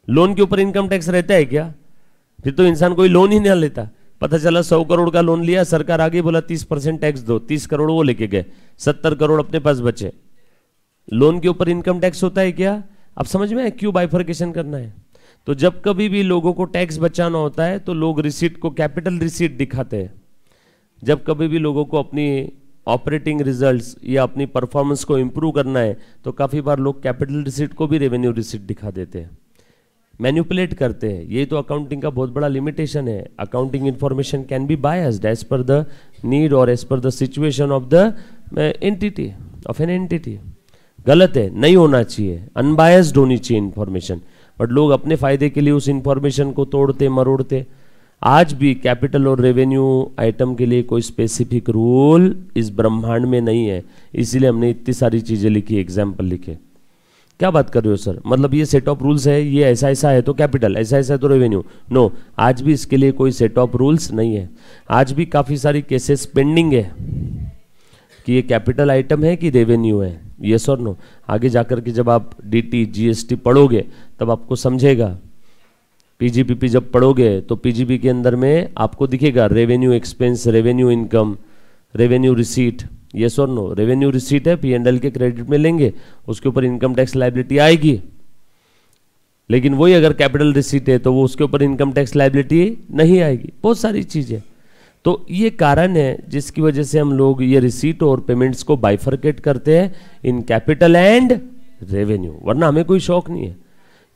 लोन के ऊपर इनकम टैक्स रहता है क्या? फिर तो इंसान कोई लोन ही नहीं लेता। पता चला 100 करोड़ का लोन लिया, सरकार आगे बोला 30% टैक्स दो, 30 करोड़ वो लेके गए, 70 करोड़ अपने पास बचे। लोन के ऊपर इनकम टैक्स होता है क्या? अब समझ में आए क्यों बाइफर्केशन करना है? तो जब कभी भी लोगों को टैक्स बचाना होता है तो लोग रिसीट को कैपिटल रिसीट दिखाते हैं। जब कभी भी लोगों को अपनी ऑपरेटिंग रिजल्ट्स या अपनी परफॉर्मेंस को इंप्रूव करना है तो काफी बार लोग कैपिटल रिसीट को भी रेवेन्यू रिसीट दिखा देते हैं, मैन्युपुलेट करते हैं। ये तो अकाउंटिंग का बहुत बड़ा लिमिटेशन है। Accounting information can be biased as per the need और as per the situation of the entity, of an entity. गलत है, नहीं होना चाहिए, अनबायस्ड होनी चाहिए इंफॉर्मेशन। बट लोग अपने फायदे के लिए उस इंफॉर्मेशन को तोड़ते मरोड़ते। आज भी कैपिटल और रेवेन्यू आइटम के लिए कोई स्पेसिफिक रूल इस ब्रह्मांड में नहीं है, इसीलिए हमने इतनी सारी चीजें लिखी, एग्जाम्पल लिखे। क्या बात कर रहे हो सर? मतलब ये सेट ऑफ रूल्स है, ये ऐसा ऐसा है तो कैपिटल, ऐसा ऐसा है तो रेवेन्यू। नो, आज भी इसके लिए कोई सेट ऑफ रूल्स नहीं है। आज भी काफी सारी केसेस पेंडिंग है कि ये कैपिटल आइटम है कि रेवेन्यू है, यस और नो। आगे जाकर के जब आप डीटी जीएसटी पढ़ोगे तब आपको समझेगा। पीजीपीपी जब पढ़ोगे तो पीजीपी के अंदर में आपको दिखेगा revenue expense, revenue income, revenue receipt, yes और नो। रेवेन्यू रिसीट है, P&L के क्रेडिट में लेंगे, उसके ऊपर इनकम टैक्स लायबिलिटी आएगी। लेकिन वही अगर कैपिटल रिसीट है तो वो उसके ऊपर इनकम टैक्स लायबिलिटी नहीं आएगी। बहुत सारी चीजें। तो ये कारण है जिसकी वजह से हम लोग ये रिसीट और पेमेंट्स को बाइफर्केट करते हैं इन कैपिटल एंड रेवेन्यू, वरना हमें कोई शौक नहीं है।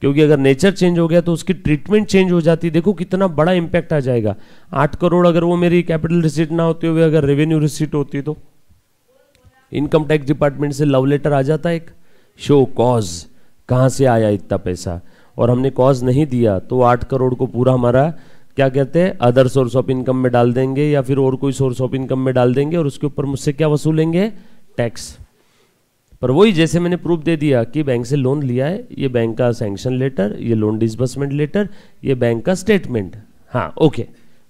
क्योंकि अगर नेचर चेंज हो गया तो उसकी ट्रीटमेंट चेंज हो जाती। देखो कितना बड़ा इंपैक्ट आ जाएगा। 8 करोड़ अगर वो मेरी कैपिटल रिसीट ना होती हुए अगर रेवेन्यू रिसीट होती तो इनकम टैक्स डिपार्टमेंट से लव लेटर आ जाता, एक शो कॉज, कहां से आया इतना पैसा, और हमने कॉज नहीं दिया तो 8 करोड़ को पूरा हमारा क्या कहते हैं अदर सोर्स ऑफ इनकम में डाल देंगे या फिर और कोई सोर्स ऑफ इनकम में डाल देंगे और उसके ऊपर मुझसे क्या वसूलेंगे? टैक्स। पर वही जैसे मैंने प्रूफ दे दिया कि बैंक से लोन लिया है, ये बैंक का सैंक्शन लेटर, ये लोन डिसबर्समेंट लेटर, ये बैंक का स्टेटमेंट। हाँ ओके,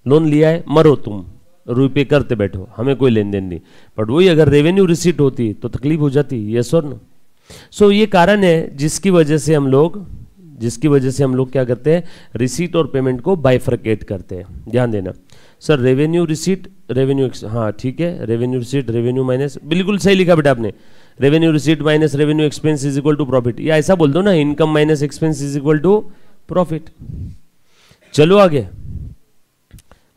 लोन लिया है, मरो तुम, रुपये करते बैठो, हमें कोई लेन देन नहीं। बट वही अगर रेवेन्यू रिसीट होती तो तकलीफ हो जाती, यस और नो। सो ये कारण है जिसकी वजह से हम लोग क्या करते हैं, रिसीट और पेमेंट को बाइफर्केट करते हैं। ध्यान देना। सर रेवेन्यू रिसीट रेवेन्यू, हाँ ठीक है, रेवेन्यू रिसीट रेवेन्यू माइनस, बिल्कुल सही लिखा बेटा आपने, revenue receipt minus revenue expense is equal to profit, या ऐसा बोल दो ना, income minus expense is equal to profit. चलो आगे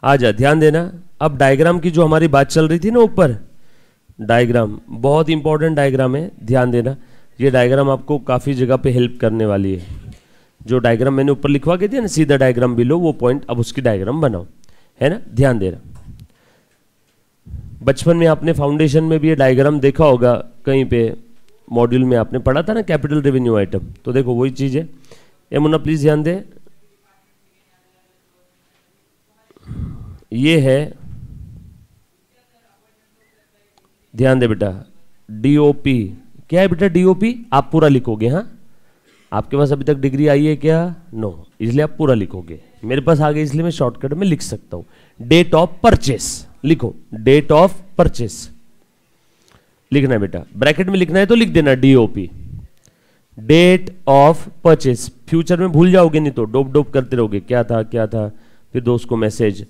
आ जा, ध्यान देना। अब डायग्राम की जो हमारी बात चल रही थी ना ऊपर, डायग्राम बहुत इंपॉर्टेंट डायग्राम है, ध्यान देना। ये डायग्राम आपको काफ़ी जगह पे हेल्प करने वाली है। जो डायग्राम मैंने ऊपर लिखवा के दिया ना, सीधा डायग्राम बिलो, वो पॉइंट अब उसकी डायग्राम बनाओ, है ना, ध्यान देना। बचपन में आपने फाउंडेशन में भी ये डायग्राम देखा होगा, कहीं पे मॉड्यूल में आपने पढ़ा था ना कैपिटल रेवेन्यू आइटम, तो देखो वही चीज़ है। यमुना प्लीज ध्यान दे, ये है, ध्यान दे बेटा, डीओपी। क्या है बेटा डीओपी? आप पूरा लिखोगे, हाँ, आपके पास अभी तक डिग्री आई है क्या? नो, इसलिए आप पूरा लिखोगे। मेरे पास आ गए इसलिए मैं शॉर्टकट में लिख सकता हूं। डेट ऑफ परचेस लिखो, डेट ऑफ परचेस लिखना है बेटा, ब्रैकेट में लिखना है तो लिख देना DOP, date of purchase. Future में भूल जाओगे, नहीं तो डोप डोप करते रहोगे, क्या था क्या था, फिर दोस्त को मैसेज,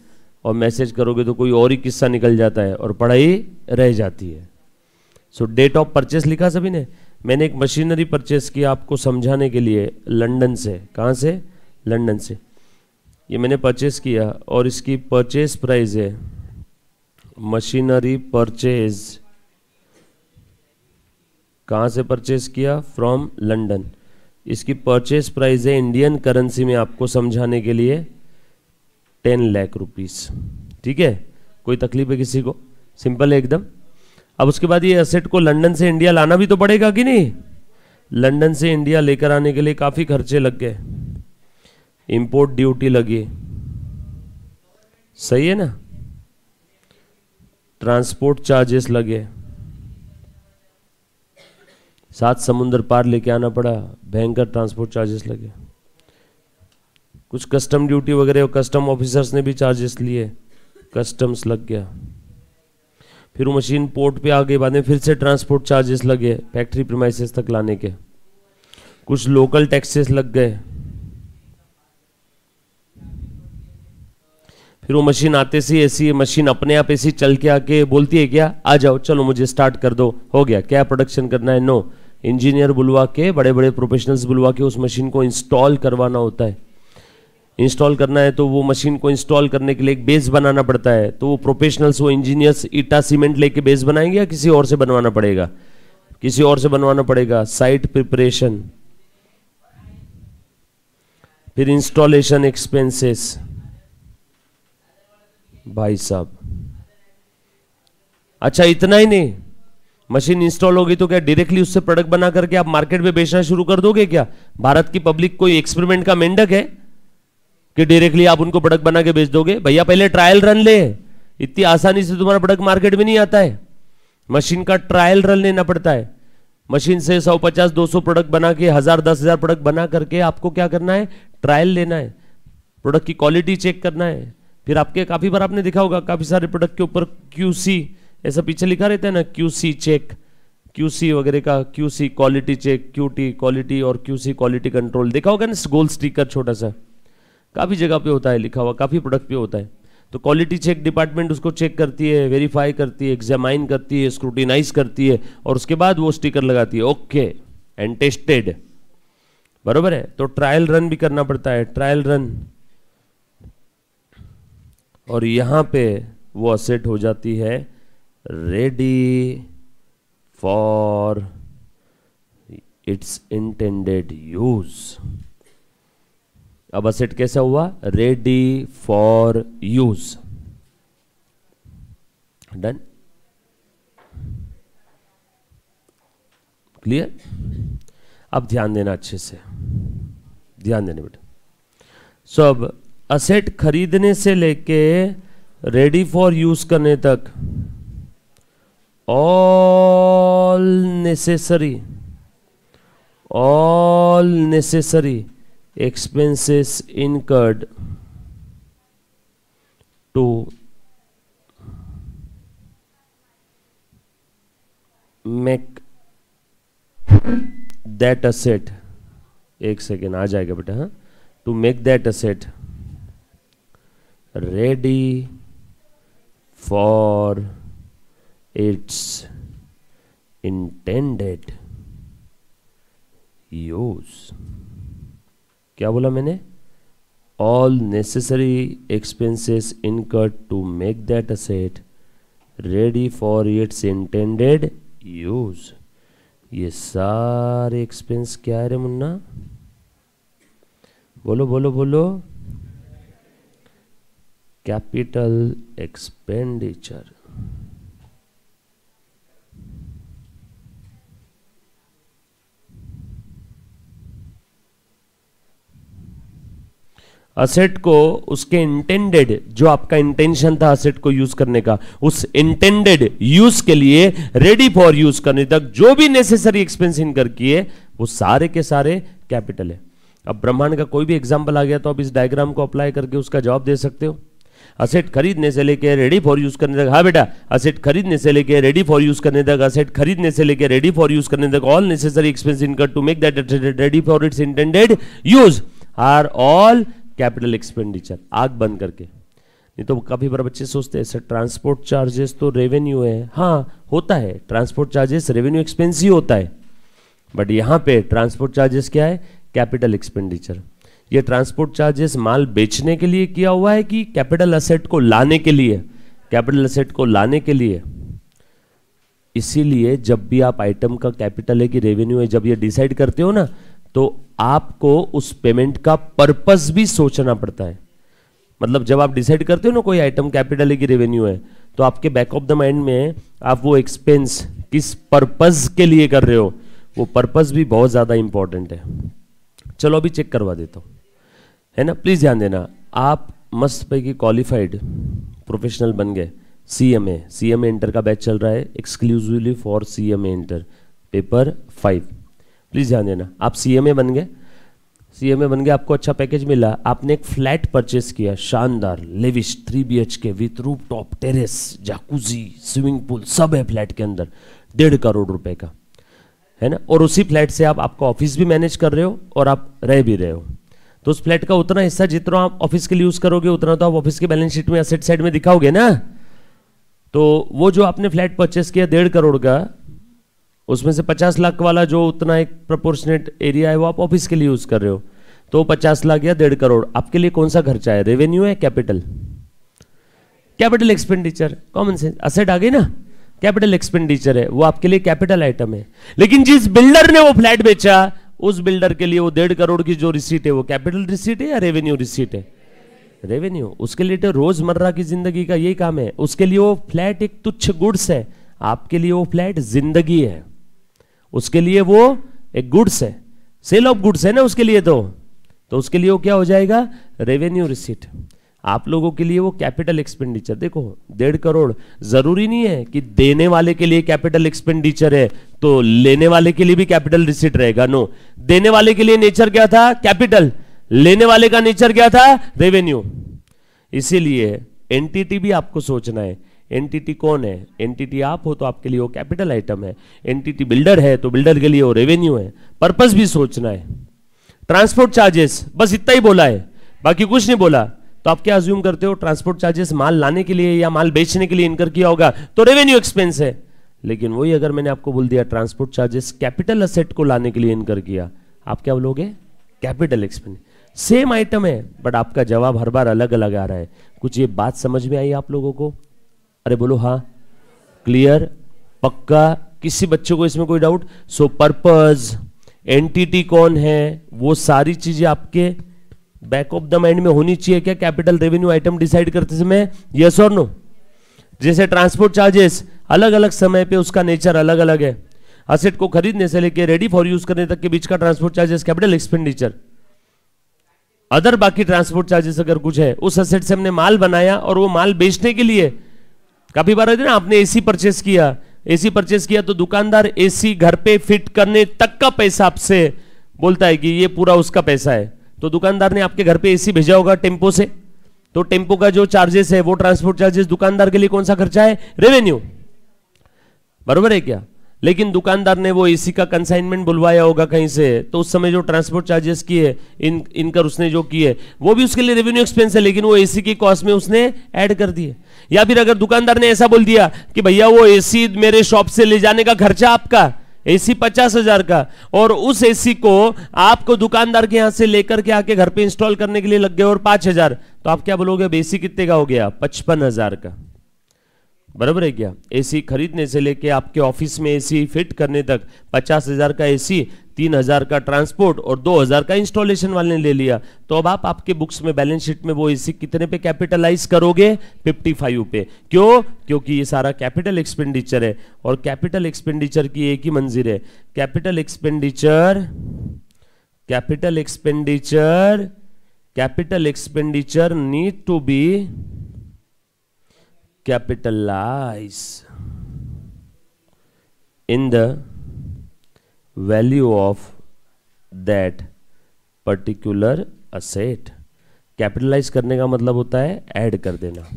और मैसेज करोगे तो कोई और ही किस्सा निकल जाता है और पढ़ाई रह जाती है। सो डेट ऑफ परचेस लिखा सभी ने। मैंने एक मशीनरी परचेस किया आपको समझाने के लिए, लंदन से। कहाँ से? लंदन से। ये मैंने परचेस किया और इसकी परचेस प्राइस है, मशीनरी परचेज। कहाँ से परचेस किया? From London. इसकी परचेस प्राइस है इंडियन करेंसी में आपको समझाने के लिए 10 लाख रुपीस। ठीक है, कोई तकलीफ है किसी को? सिंपल है एकदम। अब उसके बाद ये एसेट को लंदन से इंडिया लाना भी तो पड़ेगा कि नहीं? लंदन से इंडिया लेकर आने के लिए काफ़ी खर्चे लग गए, इंपोर्ट ड्यूटी लगी, सही है ना, ट्रांसपोर्ट चार्जेस लगे, 7 समुंदर पार लेके आना पड़ा, भयंकर ट्रांसपोर्ट चार्जेस लगे, कुछ कस्टम ड्यूटी वगैरह, कस्टम ऑफिसर्स ने भी चार्जेस लिए, कस्टम्स लग गया, फिर वो मशीन पोर्ट पे आ गई, बाद में फिर से ट्रांसपोर्ट चार्जेस लगे फैक्ट्री प्रीमाइसेस तक लाने के, कुछ लोकल टैक्सेस लग गए, फिर वो मशीन आते से ऐसी मशीन अपने आप ऐसी चल के आके बोलती है क्या, आ जाओ चलो मुझे स्टार्ट कर दो, हो गया, क्या प्रोडक्शन करना है? नो, इंजीनियर बुलवा के, बड़े बड़े प्रोफेशनल्स बुलवा के उस मशीन को इंस्टॉल करवाना होता है। इंस्टॉल करना है तो वो मशीन को इंस्टॉल करने के लिए एक बेस बनाना पड़ता है, तो वो प्रोफेशनल्स, वो इंजीनियर्स ईटा सीमेंट लेके बेस बनाएंगे या किसी और से बनवाना पड़ेगा? किसी और से बनवाना पड़ेगा। साइट प्रिपरेशन, फिर इंस्टॉलेशन एक्सपेंसेस, भाई साहब। अच्छा इतना ही नहीं, मशीन इंस्टॉल होगी तो क्या डायरेक्टली उससे प्रोडक्ट बना करके आप मार्केट में बेचना शुरू कर दोगे क्या? भारत की पब्लिक कोई एक्सपेरिमेंट का मेंढक है कि डायरेक्टली आप उनको प्रोडक्ट बना के बेच दोगे? भैया पहले ट्रायल रन ले, इतनी आसानी से तुम्हारा प्रोडक्ट मार्केट में नहीं आता है, मशीन का ट्रायल रन लेना पड़ता है। मशीन से 150-200 प्रोडक्ट बना के 1000-10,000 प्रोडक्ट बना करके आपको क्या करना है? ट्रायल लेना है, प्रोडक्ट की क्वालिटी चेक करना है। फिर आपके काफी बार आपने देखा होगा काफी सारे प्रोडक्ट के ऊपर QC ऐसा पीछे लिखा रहता है ना, QC चेक, QC वगैरह का, QC quality check, QT quality और QC क्वालिटी कंट्रोल, देखा होगा ना गोल स्टिकर छोटा सा, काफी जगह पे होता है लिखा हुआ, काफी प्रोडक्ट पे होता है। तो क्वालिटी चेक डिपार्टमेंट उसको चेक करती है, वेरीफाई करती है, एग्जामाइन करती है, स्क्रूटिनाइज करती है और उसके बाद वो स्टिकर लगाती है, ओके एंड टेस्टेड, बरोबर है। तो ट्रायल रन भी करना पड़ता है, ट्रायल रन, और यहां पे वो असेट हो जाती है ready for its intended use. अब असेट कैसा हुआ? Ready for use. Done, clear? अब ध्यान देना अच्छे से, ध्यान देना बेटा। सो अब असेट खरीदने से लेके रेडी फॉर यूज करने तक all necessary expenses incurred to make that asset, एक सेकेंड आ जाएगा बेटा, हाँ, to make that asset ready for its intended use. क्या बोला मैंने? All necessary expenses incurred to make that asset ready for its intended use. ये सारे expense क्या है रे मुन्ना? बोलो बोलो बोलो. Capital expenditure. असेट को उसके इंटेंडेड, जो आपका इंटेंशन था असेट को यूज करने का, उस इंटेंडेड यूज के लिए रेडी फॉर यूज करने तक जो भी नेसेसरी एक्सपेंस इनकर किए वो सारे के सारे कैपिटल है. अब ब्रह्मांड का कोई भी एग्जांपल आ गया तो आप इस डायग्राम को अप्लाई करके उसका जवाब दे सकते हो. असेट खरीदने से लेके रेडी फॉर यूज करने तक, हाँ बेटा, असेट खरीदने से लेके रेडी फॉर यूज करने तक, असेट खरीदने से लेके रेडी फॉर यूज करने तक, all necessary expense incur to make that ready for its intended use are all capital expenditure. आग बंद करके. नहीं तो काफी बार बच्चे सोचते हैं सर ट्रांसपोर्ट चार्जेस तो रेवेन्यू है. हाँ होता है, ट्रांसपोर्ट चार्जेस रेवेन्यू एक्सपेंस ही होता है, बट यहां पे ट्रांसपोर्ट चार्जेस क्या है? Capital expenditure. ये ट्रांसपोर्ट चार्जेस माल बेचने के लिए किया हुआ है कि कैपिटल असेट को लाने के लिए? कैपिटल असेट को लाने के लिए. इसीलिए जब भी आप आइटम का कैपिटल है कि रेवेन्यू है, जब ये डिसाइड करते हो ना, तो आपको उस पेमेंट का पर्पस भी सोचना पड़ता है. मतलब जब आप डिसाइड करते हो ना कोई आइटम कैपिटल है कि रेवेन्यू है, तो आपके बैक ऑफ द माइंड में आप वो एक्सपेंस किस पर्पस के लिए कर रहे हो, वो पर्पस भी बहुत ज्यादा इंपॉर्टेंट है. चलो अभी चेक करवा देता हूं, है ना. प्लीज ध्यान देना. आप मस्त पैकी क्वालिफाइड प्रोफेशनल बन गए. सीएमए इंटर का बैच चल रहा है exclusively for CMA inter paper 5. Please ध्यान देना. आप सीएमए बन गए, आपको अच्छा पैकेज मिला, आपने एक फ्लैट परचेस किया, शानदार lavish 3 BHK with roof top, terrace, jacuzzi, swimming pool सब है फ्लैट के अंदर, 1.5 करोड़ रुपए का, है ना. और उसी फ्लैट से आप आपका ऑफिस भी मैनेज कर रहे हो और आप रह भी रहे हो. तो उस फ्लैट का उतना हिस्सा जितना आप ऑफिस के लिए यूज करोगे उतना तो आप ऑफिस के बैलेंस शीट में एसेट साइड में दिखाओगे ना. तो वो जो आपने फ्लैट परचेस किया 1.5 करोड़ का, उसमें से 50 लाख वाला जो उतना एक प्रोपोर्शनेट एरिया है वो आप ऑफिस के लिए यूज कर रहे हो, तो 50 लाख या 1.5 करोड़ आपके लिए कौन सा खर्चा है? रेवेन्यू है capital? Capital expenditure. Common sense. Asset आ गई ना, कैपिटल एक्सपेंडिचर है, वो आपके लिए कैपिटल आइटम है. लेकिन जिस बिल्डर ने वो फ्लैट बेचा, उस बिल्डर के लिए वो 1.5 करोड़ की जो रिसीट है वो कैपिटल रिसीट है या रेवेन्यू रिसीट है? रेवेन्यू. उसके लिए तो रोजमर्रा की जिंदगी का यही काम है. उसके लिए वो फ्लैट एक तुच्छ गुड्स है, आपके लिए वो फ्लैट जिंदगी है. उसके लिए वो एक गुड्स है, सेल ऑफ गुड्स है ना उसके लिए. तो उसके लिए वो क्या हो जाएगा? Revenue receipt. आप लोगों के लिए वो कैपिटल एक्सपेंडिचर. देखो 1.5 करोड़ जरूरी नहीं है कि देने वाले के लिए कैपिटल एक्सपेंडिचर है तो लेने वाले के लिए भी कैपिटल रिसीट रहेगा. नो, देने वाले के लिए नेचर क्या था? कैपिटल. लेने वाले का नेचर क्या था? रेवेन्यू. इसीलिए एंटिटी भी आपको सोचना है. एंटिटी कौन है? एंटिटी आप हो तो आपके लिए वो कैपिटल आइटम है. एंटिटी बिल्डर है तो बिल्डर के लिए वो रेवेन्यू है. पर्पस भी सोचना है. ट्रांसपोर्ट चार्जेस बस इतना ही बोला है, बाकी कुछ नहीं बोला. तो आप क्या अज्यूम करते हो? ट्रांसपोर्ट चार्जेस माल लाने के लिए या माल बेचने के लिए इनकर किया होगा तो रेवेन्यू एक्सपेंस है. लेकिन वही अगर मैंने आपको बोल दिया ट्रांसपोर्ट चार्जेस कैपिटल असेट को लाने के लिए इनकर किया, आप क्या बोलोगे? Capital expense. सेम आइटम है बट आपका जवाब हर बार अलग अलग आ रहा है. कुछ ये बात समझ में आई आप लोगों को? अरे बोलो हाँ. क्लियर? पक्का? किसी बच्चे को इसमें कोई डाउट? सो पर्पस, एंटिटी कौन है, वो सारी चीजें आपके बैक ऑफ द माइंड में होनी चाहिए क्या कैपिटल रेवेन्यू आइटम डिसाइड करते समय? यस और नो? जैसे ट्रांसपोर्ट चार्जेस अलग अलग समय पे उसका नेचर अलग अलग है. असेट को खरीदने से लेकर रेडी फॉर यूज करने तक के बीच का transport charges capital expenditure. Other बाकी ट्रांसपोर्ट चार्जेस अगर कुछ है, उस असेट से हमने माल बनाया और वो माल बेचने के लिए, काफी बार है ना आपने एसी परचेस किया तो दुकानदार एसी घर पे फिट करने तक का पैसा आपसे बोलता है कि ये पूरा उसका पैसा है. तो दुकानदार ने आपके घर पे एसी भेजा होगा टेम्पो से, तो टेम्पो का जो चार्जेस है वो ट्रांसपोर्ट चार्जेस दुकानदार के लिए कौन सा खर्चा है? रेवेन्यू. बरोबर है क्या? लेकिन दुकानदार ने वो एसी का कंसाइनमेंट बुलवाया होगा कहीं से, तो उस समय जो ट्रांसपोर्ट चार्जेस किए, इनकर उसने जो किए, वो भी उसके लिए रेवेन्यू एक्सपेंस है, लेकिन वो एसी की कॉस्ट में उसने ऐड कर दिए। या फिर अगर दुकानदार ने ऐसा बोल दिया कि भैया वो एसी मेरे शॉप से ले जाने का खर्चा आपका, एसी 50,000 का, और उस एसी को आपको दुकानदार के यहां से लेकर के आके घर पे इंस्टॉल करने के लिए लग गए और 5,000, तो आप क्या बोलोगे? एसी कितने का हो गया? 55,000 का। बराबर है क्या? एसी खरीदने से लेके आपके ऑफिस में एसी फिट करने तक 50,000 का एसी, 3,000 का ट्रांसपोर्ट और 2,000 का इंस्टॉलेशन वाले ने ले लिया। तो अब आप आपके बुक्स में बैलेंस शीट में वो एसी कितने पे कैपिटलाइज करोगे? 55 पे। क्यों? क्योंकि ये सारा कैपिटल एक्सपेंडिचर है, और कैपिटल एक्सपेंडिचर की एक ही मंजिल है, capital expenditure, capital expenditure, capital expenditure need to be capitalize in the value of that particular asset। Capitalize करने का मतलब होता है ऐड कर देना।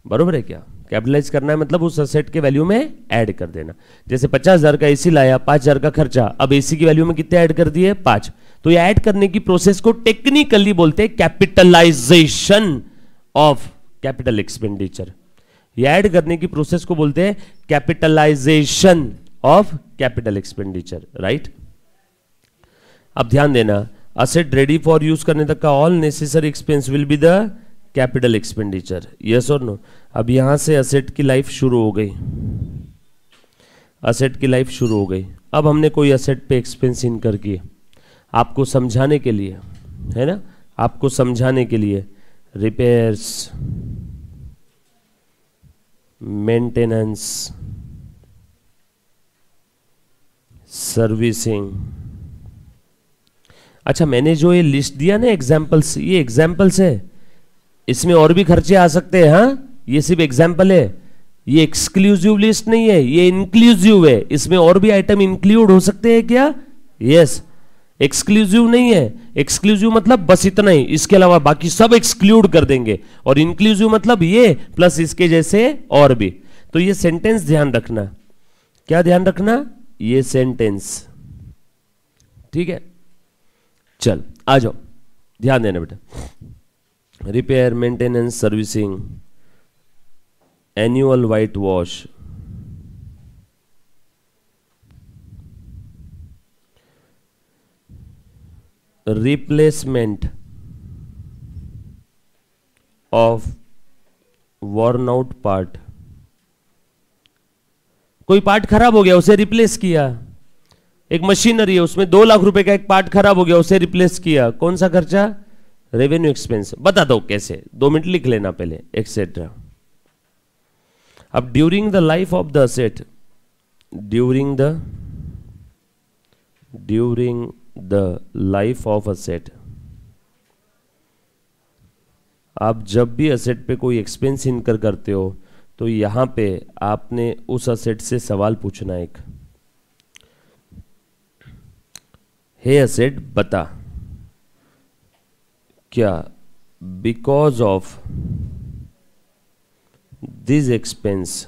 बरोबर है क्या? कैपिटलाइज करना है मतलब उस असेट के वैल्यू में ऐड कर देना। जैसे 50,000 का एसी लाया, 5,000 का खर्चा, अब एसी की वैल्यू में कितने ऐड कर दिए? 5। तो ये ऐड करने की प्रोसेस को टेक्निकली बोलते हैं कैपिटलाइजेशन ऑफ कैपिटल एक्सपेंडिचर। ये ऐड करने की प्रोसेस को बोलते हैं capitalization of capital expenditure, right? अब ध्यान देना, असेट रेडी फॉर यूज करने तक का all necessary expense will be the capital expenditure. Yes और नो? अब यहां से असेट की लाइफ शुरू हो गई, असेट की लाइफ शुरू हो गई। अब हमने कोई असेट पे एक्सपेंस इनकर किए, आपको समझाने के लिए, है ना, आपको समझाने के लिए। Repairs, maintenance, servicing. अच्छा, मैंने जो ये लिस्ट दिया ना एग्जाम्पल्स, ये एग्जाम्पल्स है, इसमें और भी खर्चे आ सकते हैं। हाँ, ये सिर्फ एग्जाम्पल है, ये एक्सक्लूसिव लिस्ट नहीं है, ये इंक्लूसिव है। इसमें और भी आइटम इंक्लूड हो सकते हैं क्या? यस। एक्सक्लूसिव नहीं है, एक्सक्लूसिव मतलब बस इतना ही, इसके अलावा बाकी सब एक्सक्लूड कर देंगे। और इंक्लूसिव मतलब ये प्लस इसके जैसे और भी। तो ये सेंटेंस ध्यान रखना। क्या ध्यान रखना? ये सेंटेंस, ठीक है? चल आ जाओ, ध्यान देना बेटा। Repair, maintenance, servicing, annual white wash, replacement of worn out part. कोई पार्ट खराब हो गया, उसे रिप्लेस किया। एक मशीनरी है, उसमें 2 लाख रुपए का एक पार्ट खराब हो गया, उसे रिप्लेस किया। कौन सा खर्चा? Revenue expense. बता दो कैसे, 2 मिनट लिख लेना पहले, एक्सेट्रा। अब during the life of the asset, during the life of asset, आप जब भी असेट पे कोई एक्सपेंस इनकर करते हो तो यहां पे आपने उस असेट से सवाल पूछना है। एक, हे असेट बता, क्या because of this expense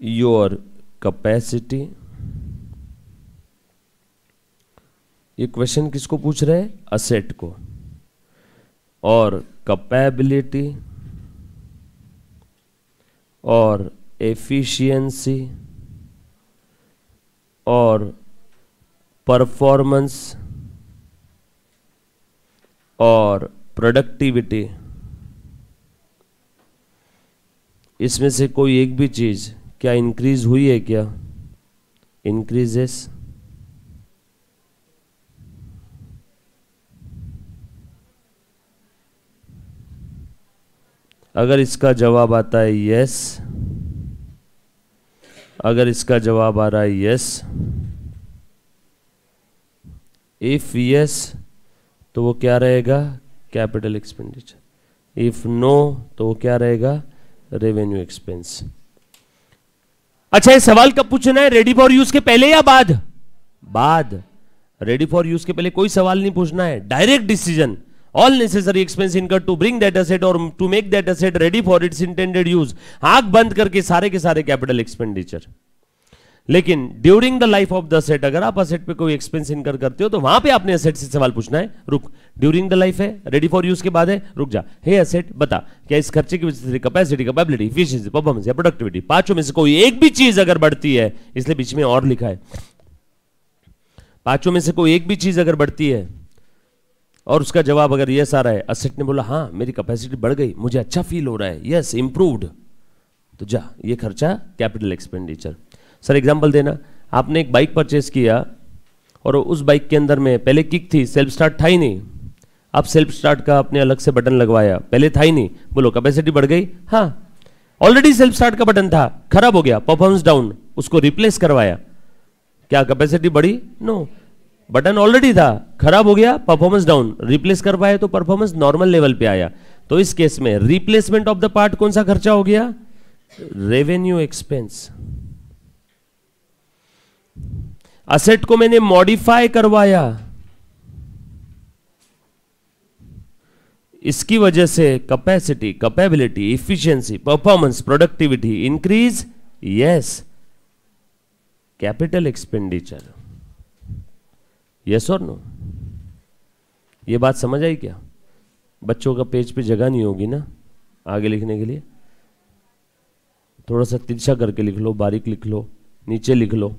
your capacity. ये क्वेश्चन किसको पूछ रहे हैं? असेट को। और कैपेबिलिटी और एफिशिएंसी और परफॉर्मेंस और प्रोडक्टिविटी, इसमें से कोई एक भी चीज क्या इंक्रीज हुई है? क्या इंक्रीजेस? अगर इसका जवाब आता है यस, अगर इसका जवाब आ रहा है यस, इफ यस तो वो क्या रहेगा? Capital expenditure. इफ नो तो वो क्या रहेगा? Revenue expense. अच्छा, ये सवाल कब पूछना है? रेडी फॉर यूज के पहले या बाद? बाद। रेडी फॉर यूज के पहले कोई सवाल नहीं पूछना है, direct decision. All necessary expense incur to bring that asset और to make that asset ready for its intended use, आंख बंद करके सारे के सारे कैपिटल एक्सपेंडिचर। लेकिन during the life of the asset, अगर आप असेट पे कोई एक्सपेंस इनकर करते हो तो वहां पे आपने असेट से सवाल पूछना है, रुक, ड्यूरिंग द लाइफ है, रेडी फॉर यूज के बाद है, रुक जा, हे असेट बता क्या इस खर्चे की वजह से कैपेसिटी, कैपेबिलिटी, एफिशिएंसी, परफॉर्मेंस या प्रोडक्टिविटी, पांचों में से कोई एक भी चीज अगर बढ़ती है, इसलिए बीच में और लिखा है, पांचों में से कोई एक भी चीज अगर बढ़ती है और उसका जवाब अगर यस आ रहा है, असेट ने बोला हाँ मेरी कैपेसिटी बढ़ गई, मुझे अच्छा फील हो रहा है, यस इंप्रूव्ड, तो जा, ये खर्चा कैपिटल एक्सपेंडिचर। सर एग्जांपल देना, आपने एक बाइक परचेस किया और उस बाइक के अंदर में पहले किक थी, सेल्फ स्टार्ट था ही नहीं, अब सेल्फ स्टार्ट का आपने अलग से बटन लगवाया, पहले था ही नहीं, बोलो कैपेसिटी बढ़ गई? हाँ, ऑलरेडी सेल्फ स्टार्ट का बटन था, खराब हो गया, परफॉर्मेंस डाउन, उसको रिप्लेस करवाया, क्या कैपेसिटी बढ़ी? नो, बटन ऑलरेडी था, खराब हो गया, परफॉर्मेंस डाउन, रिप्लेस करवाया तो परफॉर्मेंस नॉर्मल लेवल पे आया। तो इस केस में रिप्लेसमेंट ऑफ द पार्ट कौन सा खर्चा हो गया? Revenue expense. असेट को मैंने मॉडिफाई करवाया, इसकी वजह से capacity, capability, efficiency, performance, productivity increase, yes, capital expenditure, yes और नो? ये बात समझ आई क्या? बच्चों का पेज पे जगह नहीं होगी ना आगे लिखने के लिए, थोड़ा सा तिरछा करके लिख लो, बारीक लिख लो, नीचे लिख लो,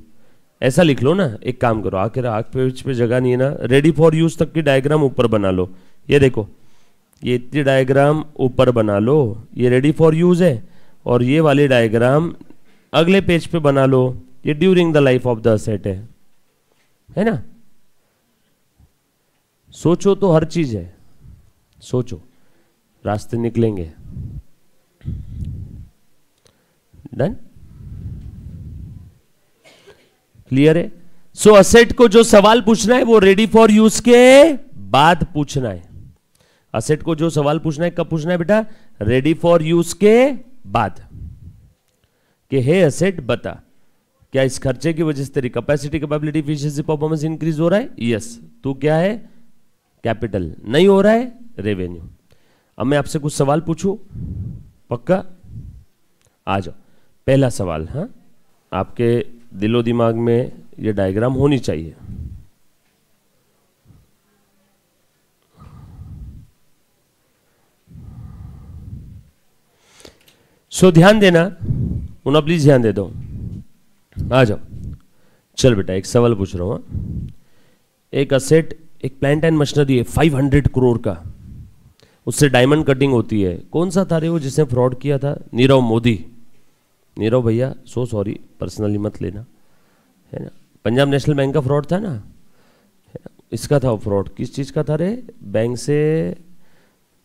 ऐसा लिख लो ना। एक काम करो, आखिर पेज पे जगह नहीं है ना, रेडी फॉर यूज तक की डायग्राम ऊपर बना लो, ये देखो, ये इतनी डायग्राम ऊपर बना लो, ये रेडी फॉर यूज है, और ये वाली डायग्राम अगले पेज पे बना लो, ये during the life of the asset है ना? सोचो तो हर चीज है, सोचो, रास्ते निकलेंगे। डन? क्लियर है? सो असेट को जो सवाल पूछना है वो रेडी फॉर यूज के बाद पूछना है। असेट को जो सवाल पूछना है कब पूछना है बेटा? रेडी फॉर यूज के बाद, कि हे असेट बता क्या इस खर्चे की वजह से तेरी capacity, capability, efficiency, performance increase हो रहा है? यस। तू क्या है? कैपिटल। नहीं हो रहा है? रेवेन्यू। अब मैं आपसे कुछ सवाल पूछूं, पक्का? आ जाओ, पहला सवाल, हाँ, आपके दिलो दिमाग में ये डायग्राम होनी चाहिए। सो ध्यान देना, उन्हें प्लीज ध्यान दे दो। आ जाओ, चल बेटा एक सवाल पूछ रहा हूं। एक असेट, एक प्लांट एंड मशीनरी है 500 करोड़ का, उससे डायमंड कटिंग होती है। कौन सा था रे वो जिसने फ्रॉड किया था? नीरव मोदी। नीरव भैया सो सॉरी, पर्सनली मत लेना, है ना? पंजाब नेशनल बैंक का फ्रॉड था ना, इसका था वो फ्रॉड। किस चीज़ का था रे? बैंक से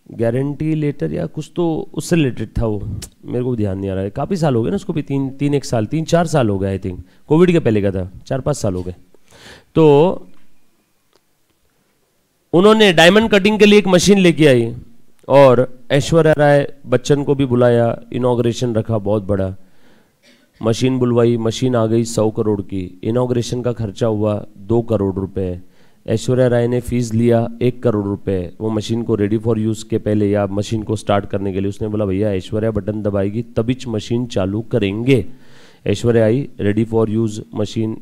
गारंटी लेटर या कुछ तो उससे रिलेटेड था वो, मेरे को ध्यान नहीं आ रहा है। काफ़ी साल हो गए ना उसको भी, 3-4 साल हो गए, आई थिंक कोविड के पहले का था, 4-5 साल हो गए। तो उन्होंने डायमंड कटिंग के लिए एक मशीन लेके आई और ऐश्वर्या राय बच्चन को भी बुलाया, इनॉग्रेशन रखा बहुत बड़ा, मशीन बुलवाई, मशीन आ गई 100 करोड़ की, इनॉग्रेशन का खर्चा हुआ 2 करोड़ रुपए, ऐश्वर्या राय ने फीस लिया 1 करोड़ रुपए। वो मशीन को रेडी फॉर यूज़ के पहले या मशीन को स्टार्ट करने के लिए उसने बोला भैया ऐश्वर्या बटन दबाएगी तभी मशीन चालू करेंगे। ऐश्वर्या आई, रेडी फॉर यूज़ मशीन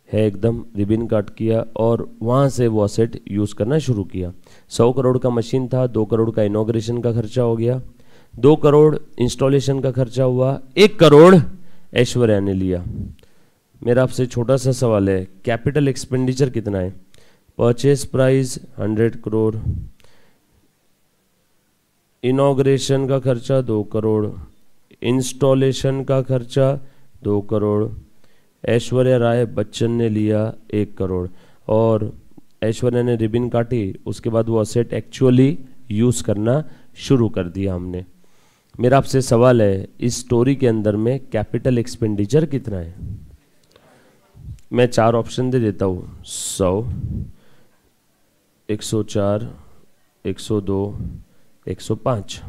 है एकदम, रिबिन काट किया और वहाँ से वो असेट यूज़ करना शुरू किया। 100 करोड़ का मशीन था, 2 करोड़ का इनॉग्रेशन का खर्चा हो गया, 2 करोड़ इंस्टॉलेशन का खर्चा हुआ, 1 करोड़ ऐश्वर्या ने लिया। मेरा आपसे छोटा सा सवाल है, कैपिटल एक्सपेंडिचर कितना है? परचेज प्राइस 100 करोड़, इनॉग्रेशन का खर्चा 2 करोड़, इंस्टॉलेशन का खर्चा 2 करोड़, ऐश्वर्या राय बच्चन ने लिया 1 करोड़, और ऐश्वर्या ने रिबिन काटी, उसके बाद वो असेट एक्चुअली यूज़ करना शुरू कर दिया हमने। मेरा आपसे सवाल है, इस स्टोरी के अंदर में कैपिटल एक्सपेंडिचर कितना है? मैं 4 ऑप्शन दे देता हूँ, 100, 104, 102, 105।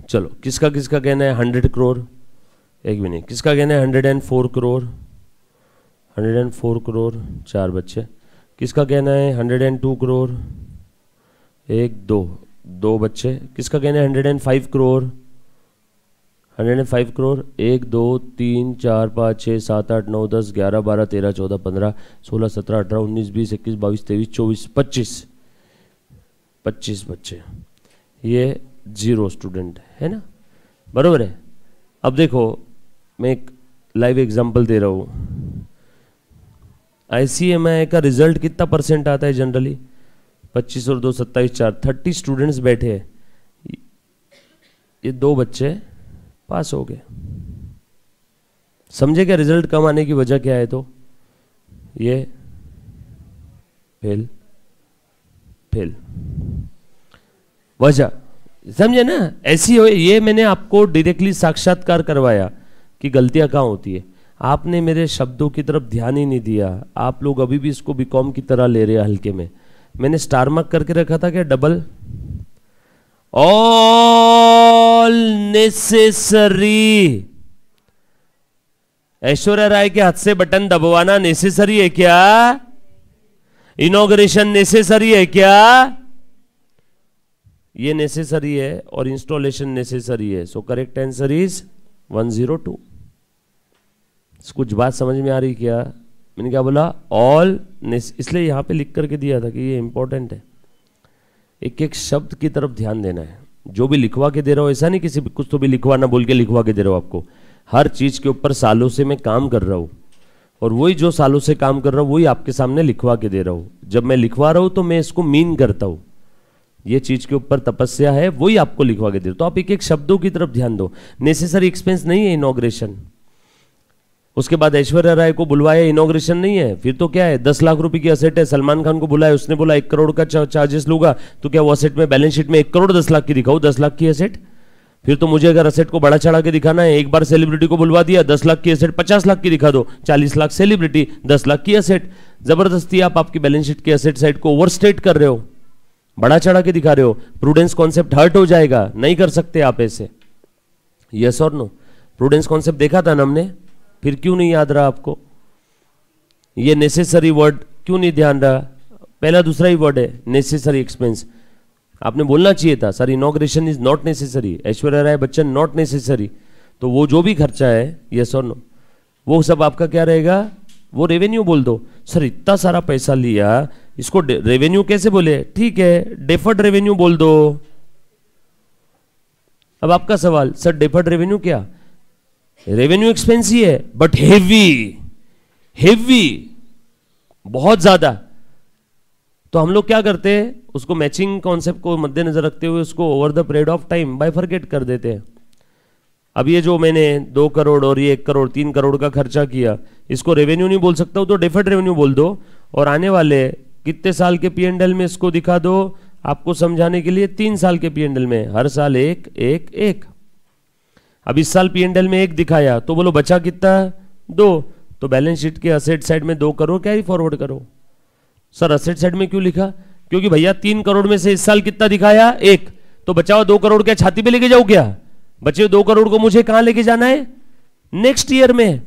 चलो, किसका किसका कहना है 100 करोड़? एक भी नहीं। किसका कहना है 104 करोड़? 104 करोड़, 4 बच्चे। किसका कहना है 102 करोड़, एक दो दो बच्चे। किसका कहना है 105 करोड़, 105 करोड़, एक दो तीन चार पाँच छः सात आठ नौ 10 11 12 13 14 15 16 17 18 19 20 21 22 23 24 25 बच्चे। ये 0 स्टूडेंट है ना, बरोबर है। अब देखो मैं एक लाइव एग्जांपल दे रहा हूँ। ICMI का रिजल्ट कितना परसेंट आता है जनरली? 25 और 2 27 4 30 स्टूडेंट्स बैठे हैं, ये 2 बच्चे पास हो गए। समझे क्या रिजल्ट कम आने की वजह क्या है? तो ये फेल फेल वजह समझे ना, ऐसी हो। ये मैंने आपको डायरेक्टली साक्षात्कार करवाया कि गलतियां कहाँ होती है। आपने मेरे शब्दों की तरफ ध्यान ही नहीं दिया। आप लोग अभी भी इसको बीकॉम की तरह ले रहे हैं हल्के में। मैंने स्टार मार्क करके रखा था क्या? Double all necessary. Aishwarya Rai के हाथ से बटन दबवाना नेसेसरी है क्या? इनॉग्रेशन नेसेसरी है क्या? ये नेसेसरी है और इंस्टॉलेशन नेसेसरी है। So correct answer is 102। कुछ बात समझ में आ रही क्या? मैंने क्या बोला? ऑल, इसलिए यहां पे लिख करके दिया था कि ये इंपॉर्टेंट है। एक एक शब्द की तरफ ध्यान देना है। जो भी लिखवा के दे रहा हो, ऐसा नहीं किसी कुछ तो भी लिखवा ना बोल के लिखवा के दे रहा हो आपको। हर चीज के ऊपर सालों से मैं काम कर रहा हूं और वही जो सालों से काम कर रहा हूं वही आपके सामने लिखवा के दे रहा हूं। जब मैं लिखवा रहा हूं तो मैं इसको मीन करता हूं। ये चीज के ऊपर तपस्या है, वही आपको लिखवा के दे रहा हूं। तो आप एक एक शब्दों की तरफ ध्यान दो। नेसेसरी एक्सपेंस नहीं है इनॉग्रेशन। उसके बाद ऐश्वर्या राय को बुलवाया, इनॉग्रेशन नहीं है। फिर तो क्या है? 10 लाख रुपए की असेट है। सलमान खान को बुलाया, उसने बोला 1 करोड़ का चार्जेस लूंगा। तो क्या वो असेट में बैलेंस शीट में 1 करोड़ 10 लाख की दिखाऊं? 10 लाख की असेट। फिर तो मुझे अगर असेट को बड़ा चढ़ा के दिखाना है, एक बार सेलिब्रिटी को बुलवा दिया, 10 लाख की असेट 50 लाख की दिखा दो। 40 लाख सेलिब्रिटी, 10 लाख की असेट। जबरदस्ती आप आपकी बैलेंस शीट की असेट साइड को ओवरस्टेट कर रहे हो, बड़ा चढ़ा के दिखा रहे हो। प्रूडेंस कॉन्सेप्ट हर्ट हो जाएगा, नहीं कर सकते आप ऐसे। यस और नो? प्रूडेंस कॉन्सेप्ट देखा था ना हमने, फिर क्यों नहीं याद रहा आपको? ये नेसेसरी वर्ड क्यों नहीं ध्यान रहा? पहला दूसरा ही वर्ड है नेसेसरी एक्सपेंस। आपने बोलना चाहिए था sir inauguration is not necessary, Aishwarya Rai Bachchan not necessary. तो वो जो भी खर्चा है, यस और नो, वो सब आपका क्या रहेगा? वो रेवेन्यू बोल दो। सर इतना सारा पैसा लिया, इसको रेवेन्यू कैसे बोले? ठीक है, डेफर्ड रेवेन्यू बोल दो। अब आपका सवाल, सर डेफर्ड रेवेन्यू क्या? रेवेन्यू एक्सपेंस ही है बट हेवी, हेवी बहुत ज्यादा। तो हम लोग क्या करते हैं? उसको मैचिंग कॉन्सेप्ट को मद्देनजर रखते हुए उसको over the period of time bifurcate कर देते हैं। अब ये जो मैंने 2 करोड़ और ये 1 करोड़ 3 करोड़ का खर्चा किया, इसको रेवेन्यू नहीं बोल सकता हूं तो डेफर्ड रेवेन्यू बोल दो। और आने वाले कितने साल के P&L में इसको दिखा दो आपको समझाने के लिए। 3 साल के P&L में, हर साल एक एक एक। अब इस साल P&L में 1 दिखाया तो बोलो बचा कितना? 2। तो बैलेंस शीट के असेट साइड में 2 करोड़ कैरी फॉरवर्ड करो। सर असेट साइड में क्यों लिखा? क्योंकि भैया 3 करोड़ में से इस साल कितना दिखाया? 1। तो बचाओ 2 करोड़ क्या छाती पे लेके जाओ क्या? बचे 2 करोड़ को मुझे कहां लेके जाना है? नेक्स्ट ईयर में।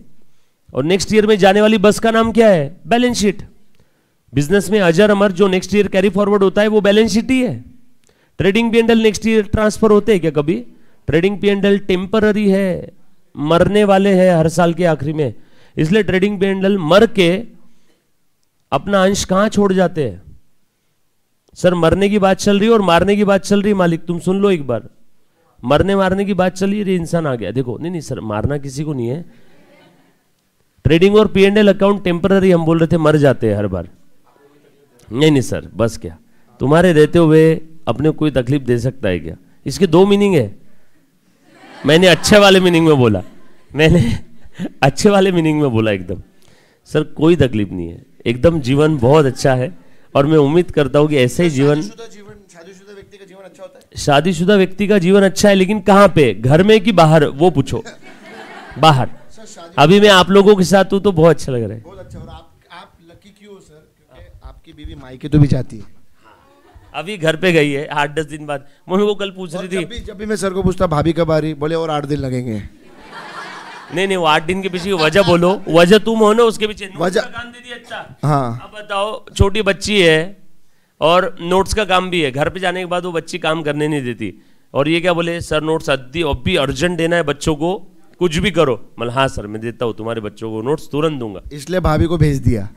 और नेक्स्ट ईयर में जाने वाली बस का नाम क्या है? Balance sheet. बिजनेस में अजर अमर जो नेक्स्ट ईयर कैरी फॉरवर्ड होता है वो बैलेंस शीट ही है। Trading P&L next year transfer होते हैं क्या कभी? ट्रेडिंग P&L टेम्पररी है, मरने वाले हैं हर साल के आखिरी में। इसलिए ट्रेडिंग P&L मर के अपना अंश कहां छोड़ जाते हैं? सर मरने की बात चल रही है और मारने की बात चल रही है। मालिक तुम सुन लो एक बार, मरने मारने की बात चली रही, इंसान आ गया। देखो नहीं नहीं सर मारना किसी को नहीं है। ट्रेडिंग और P&L अकाउंट टेम्पररी, हम बोल रहे थे मर जाते हैं हर बार। नहीं नहीं सर बस क्या, तुम्हारे रहते हुए अपने कोई तकलीफ दे सकता है क्या? इसके 2 मीनिंग है। मैंने अच्छे वाले मीनिंग में बोला, मैंने अच्छे वाले मीनिंग में बोला एकदम। सर कोई तकलीफ नहीं है, एकदम जीवन बहुत अच्छा है। और मैं उम्मीद करता हूं कि ऐसे ही जीवन, शादीशुदा व्यक्ति का जीवन अच्छा होता है। शादीशुदा व्यक्ति का जीवन अच्छा है, लेकिन कहां पे? घर में कि बाहर? वो पूछो। बाहर। अभी मैं आप लोगों के साथ हूं तो बहुत अच्छा लग रहा है। बहुत अच्छा। और आप लकी क्यों हो सर? क्योंकि आपकी बीवी मायके तो भी जाती है। अभी घर पे गई है 8-10 दिन बाद। मम्मी को कल पूछ रही थी, जब भी मैं सर को पूछता भाभी कब आ रही, बोले और 8 दिन लगेंगे। नहीं नहीं, वो 8 दिन के पीछे की वजह बोलो, वजह तुम हो ना उसके पीछे। नोट्स वजह- का काम दे दिया। अच्छा हाँ अब बताओ, छोटी बच्ची है और नोट्स का काम भी है, घर पे जाने के बाद वो बच्ची काम करने नहीं देती, और ये क्या बोले, सर नोट्स अभी अर्जेंट देना है बच्चों को, कुछ भी करो। मतलब हाँ सर मैं देता हूँ तुम्हारे बच्चों को नोट्स, तुरंत दूंगा। इसलिए भाभी को भेज दिया,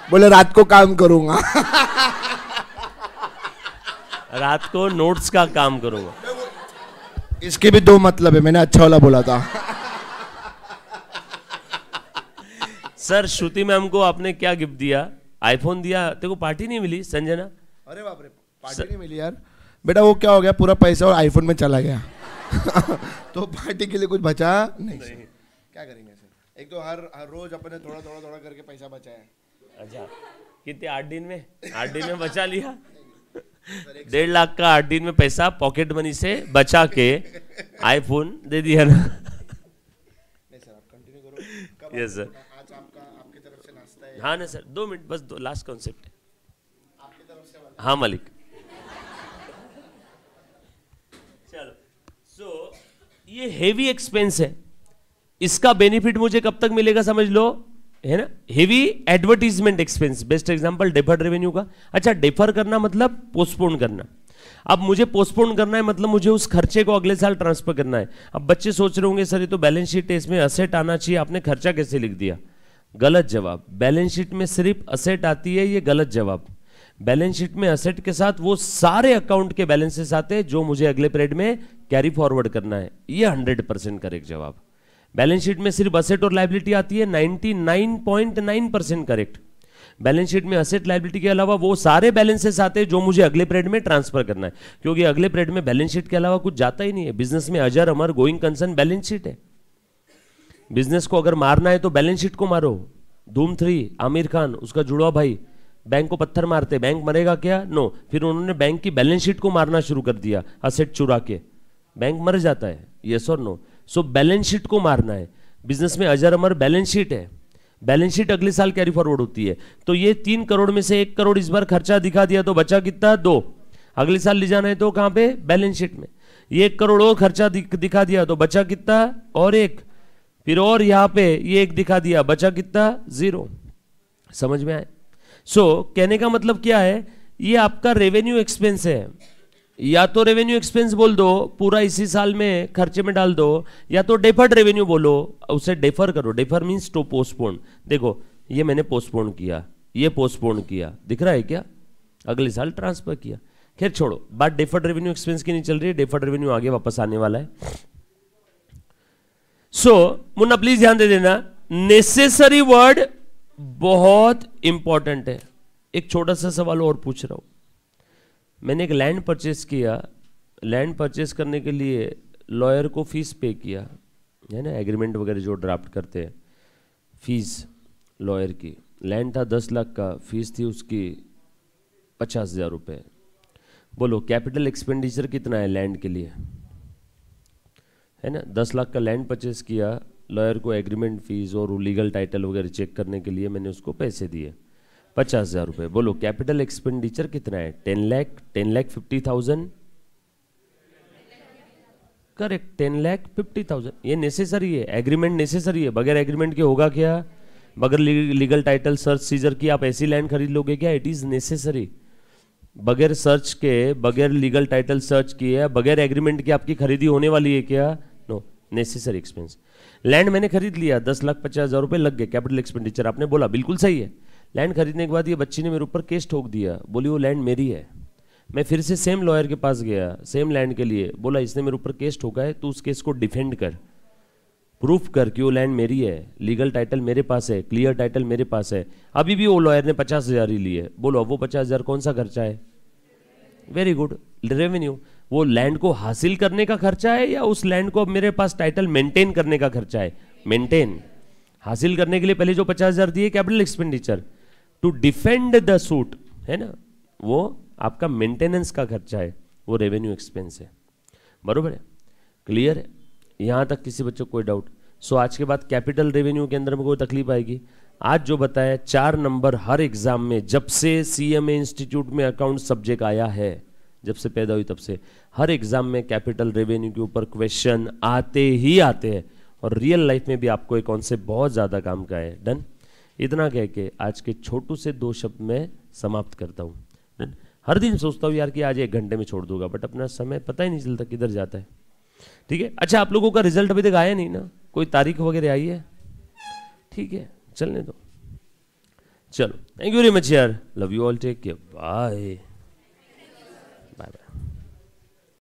बोले रात को काम करूंगा। रात को नोट्स का काम करूंगा। इसके भी 2 मतलब है, मैंने अच्छा वाला बोला था। सर श्रुति मैम को आपने क्या गिफ्ट दिया? आईफोन दिया। तेरे को पार्टी नहीं मिली संजना? अरे बाप रे, पार्टी नहीं मिली यार। बेटा वो क्या हो गया, पूरा पैसा और आईफोन में चला गया। तो पार्टी के लिए कुछ बचा नहीं, सर। क्या करेंगे सर, एक तो हर रोज अपने थोड़ा थोड़ा थोड़ा करके पैसा बचाया। अच्छा कितने, 8 दिन में? 8 दिन में बचा लिया 1.5 लाख का 8 दिन में पैसा पॉकेट मनी से बचा के आईफोन दे दिया ना। नहीं सर, आप कंटिन्यू करो। Yes sir. आज आपकी तरफ से नाश्ता है। हाँ ना सर, 2 मिनट बस, लास्ट कॉन्सेप्ट है। आपकी तरफ से वाला। हाँ मालिक। चलो, सो ये हेवी एक्सपेंस है, इसका बेनिफिट मुझे कब तक मिलेगा समझ लो, है ना। Heavy advertisement expense, best example deferred revenue का। अच्छा डेफर करना मतलब पोस्टपोन करना। अब मुझे पोस्टपोन करना है मतलब मुझे उस खर्चे को अगले साल ट्रांसफर करना है। अब बच्चे सोच रहे होंगे सर ये तो बैलेंस शीट है, इसमें असेट आना चाहिए, आपने खर्चा कैसे लिख दिया? गलत जवाब। बैलेंस शीट में सिर्फ असेट आती है, ये गलत जवाब। बैलेंस शीट में असेट के साथ वो सारे अकाउंट के बैलेंसेस आते हैं जो मुझे अगले पीरियड में कैरी फॉरवर्ड करना है, ये 100% करेक्ट जवाब। बैलेंस शीट में सिर्फ असेट और लायबिलिटी आती है, 99.9% करेक्ट। बैलेंस शीट में असेट लायबिलिटी के अलावा वो सारे बैलेंसेस आते हैं जो मुझे अगले पीरियड में ट्रांसफर करना है, क्योंकि अगले पीरियड में बैलेंस शीट के अलावा कुछ जाता ही नहीं है। बिजनेस में अजर अमर गोइंग कंसर्न बैलेंस शीट है। बिजनेस को अगर मारना है तो बैलेंस शीट को मारो। धूम 3 आमिर खान, उसका जुड़वा भाई बैंक को पत्थर मारते, बैंक मरेगा क्या? नो। फिर उन्होंने बैंक की बैलेंस शीट को मारना शुरू कर दिया असेट चुरा के, बैंक मर जाता है। यस और नो? सो बैलेंस शीट को मारना है। बिजनेस में अजर अमर बैलेंस शीट है, बैलेंस शीट अगले साल कैरी फॉरवर्ड होती है। तो ये 3 करोड़ में से 1 करोड़ इस बार खर्चा दिखा दिया तो बचा कितना? 2। अगले साल ले जाना है तो कहां पे? बैलेंस शीट में। ये 1 करोड़ और खर्चा दिखा दिया तो बचा कितना? और 1। फिर और यहां पे ये 1 दिखा दिया, बचा कितना? 0। समझ में आए? सो कहने का मतलब क्या है, ये आपका रेवेन्यू एक्सपेंस है। या तो रेवेन्यू एक्सपेंस बोल दो, पूरा इसी साल में खर्चे में डाल दो, या तो डेफर्ड रेवेन्यू बोलो, उसे डेफर करो। Defer means to postpone. देखो ये मैंने पोस्टपोन किया, ये पोस्टपोन किया, दिख रहा है क्या? अगले साल ट्रांसफर किया। खैर छोड़ो, बात डेफर्ड रेवेन्यू एक्सपेंस की नहीं चल रही है, डेफर्ड रेवेन्यू आगे वापस आने वाला है। सो मुन्ना प्लीज ध्यान दे देना, नेसेसरी वर्ड बहुत इंपॉर्टेंट है। एक छोटा सा सवाल और पूछ रहा हूं। मैंने एक लैंड परचेस किया, लैंड परचेस करने के लिए लॉयर को फीस पे किया, है ना, एग्रीमेंट वगैरह जो ड्राफ्ट करते हैं, फीस लॉयर की। लैंड था 10 लाख का, फीस थी उसकी 50,000 रुपये। बोलो कैपिटल एक्सपेंडिचर कितना है लैंड के लिए? है ना, 10 लाख का लैंड परचेस किया, लॉयर को एग्रीमेंट फीस और लीगल टाइटल वगैरह चेक करने के लिए मैंने उसको पैसे दिए 50,000 रुपये। बोलो कैपिटल एक्सपेंडिचर कितना है? 10 लाख, 10,50,000। करेक्ट, 10,50,000। ये नेसेसरी है, एग्रीमेंट नेसेसरी है। बगैर एग्रीमेंट के होगा क्या? बगैर लीगल टाइटल सर्च सीजर की आप ऐसी लैंड खरीद लोगे क्या? It is necessary. बगैर सर्च के, बगैर लीगल टाइटल सर्च किए, बगैर एग्रीमेंट की आपकी खरीदी होने वाली है क्या? No, necessary expense. लैंड मैंने खरीद लिया, 10,50,000 रुपये लग गए, कैपिटल एक्सपेंडिचर। आपने बोला बिल्कुल सही है। लैंड खरीदने के बाद ये बच्ची ने मेरे ऊपर केस ठोक दिया, बोली वो लैंड मेरी है। मैं फिर से सेम लॉयर के पास गया, सेम लैंड के लिए, बोला इसने मेरे ऊपर केस ठोका है, तू उस केस को डिफेंड कर, प्रूफ कर कि वो लैंड मेरी है, लीगल टाइटल मेरे पास है, क्लियर टाइटल मेरे पास है। अभी भी वो लॉयर ने 50,000 ही लिए। बोलो अब वो 50,000 कौन सा खर्चा है? Very good, revenue. वो लैंड को हासिल करने का खर्चा है या उस लैंड को अब मेरे पास टाइटल मेंटेन करने का खर्चा है? मेंटेन। हासिल करने के लिए पहले जो 50,000 दिए capital expenditure, to defend the suit, है ना, वो आपका मेंटेनेंस का खर्चा है, वो रेवेन्यू एक्सपेंस है। बरोबर है? क्लियर है? यहां तक किसी बच्चों को कोई डाउट? सो आज के बाद कैपिटल रेवेन्यू के अंदर में कोई तकलीफ आएगी? आज जो बताया 4 नंबर हर एग्जाम में, जब से CMA इंस्टीट्यूट में अकाउंट सब्जेक्ट आया है, जब से पैदा हुई तब से हर एग्जाम में कैपिटल रेवेन्यू के ऊपर क्वेश्चन आते ही आते हैं। और रियल लाइफ में भी आपको एक कॉन्सेप्ट बहुत ज़्यादा काम का है। डन। इतना कह के आज के छोटू से 2 शब्द में समाप्त करता हूँ। डन। हर दिन सोचता हूँ यार कि आज 1 घंटे में छोड़ दूंगा, बट अपना समय पता ही नहीं चलता किधर जाता है। ठीक है। अच्छा, आप लोगों का रिजल्ट अभी तक आया नहीं ना? कोई तारीख वगैरह आई है? ठीक है, चलने दो। चलो, थैंक यू वेरी मच यार, love you all, take care, bye bye bye.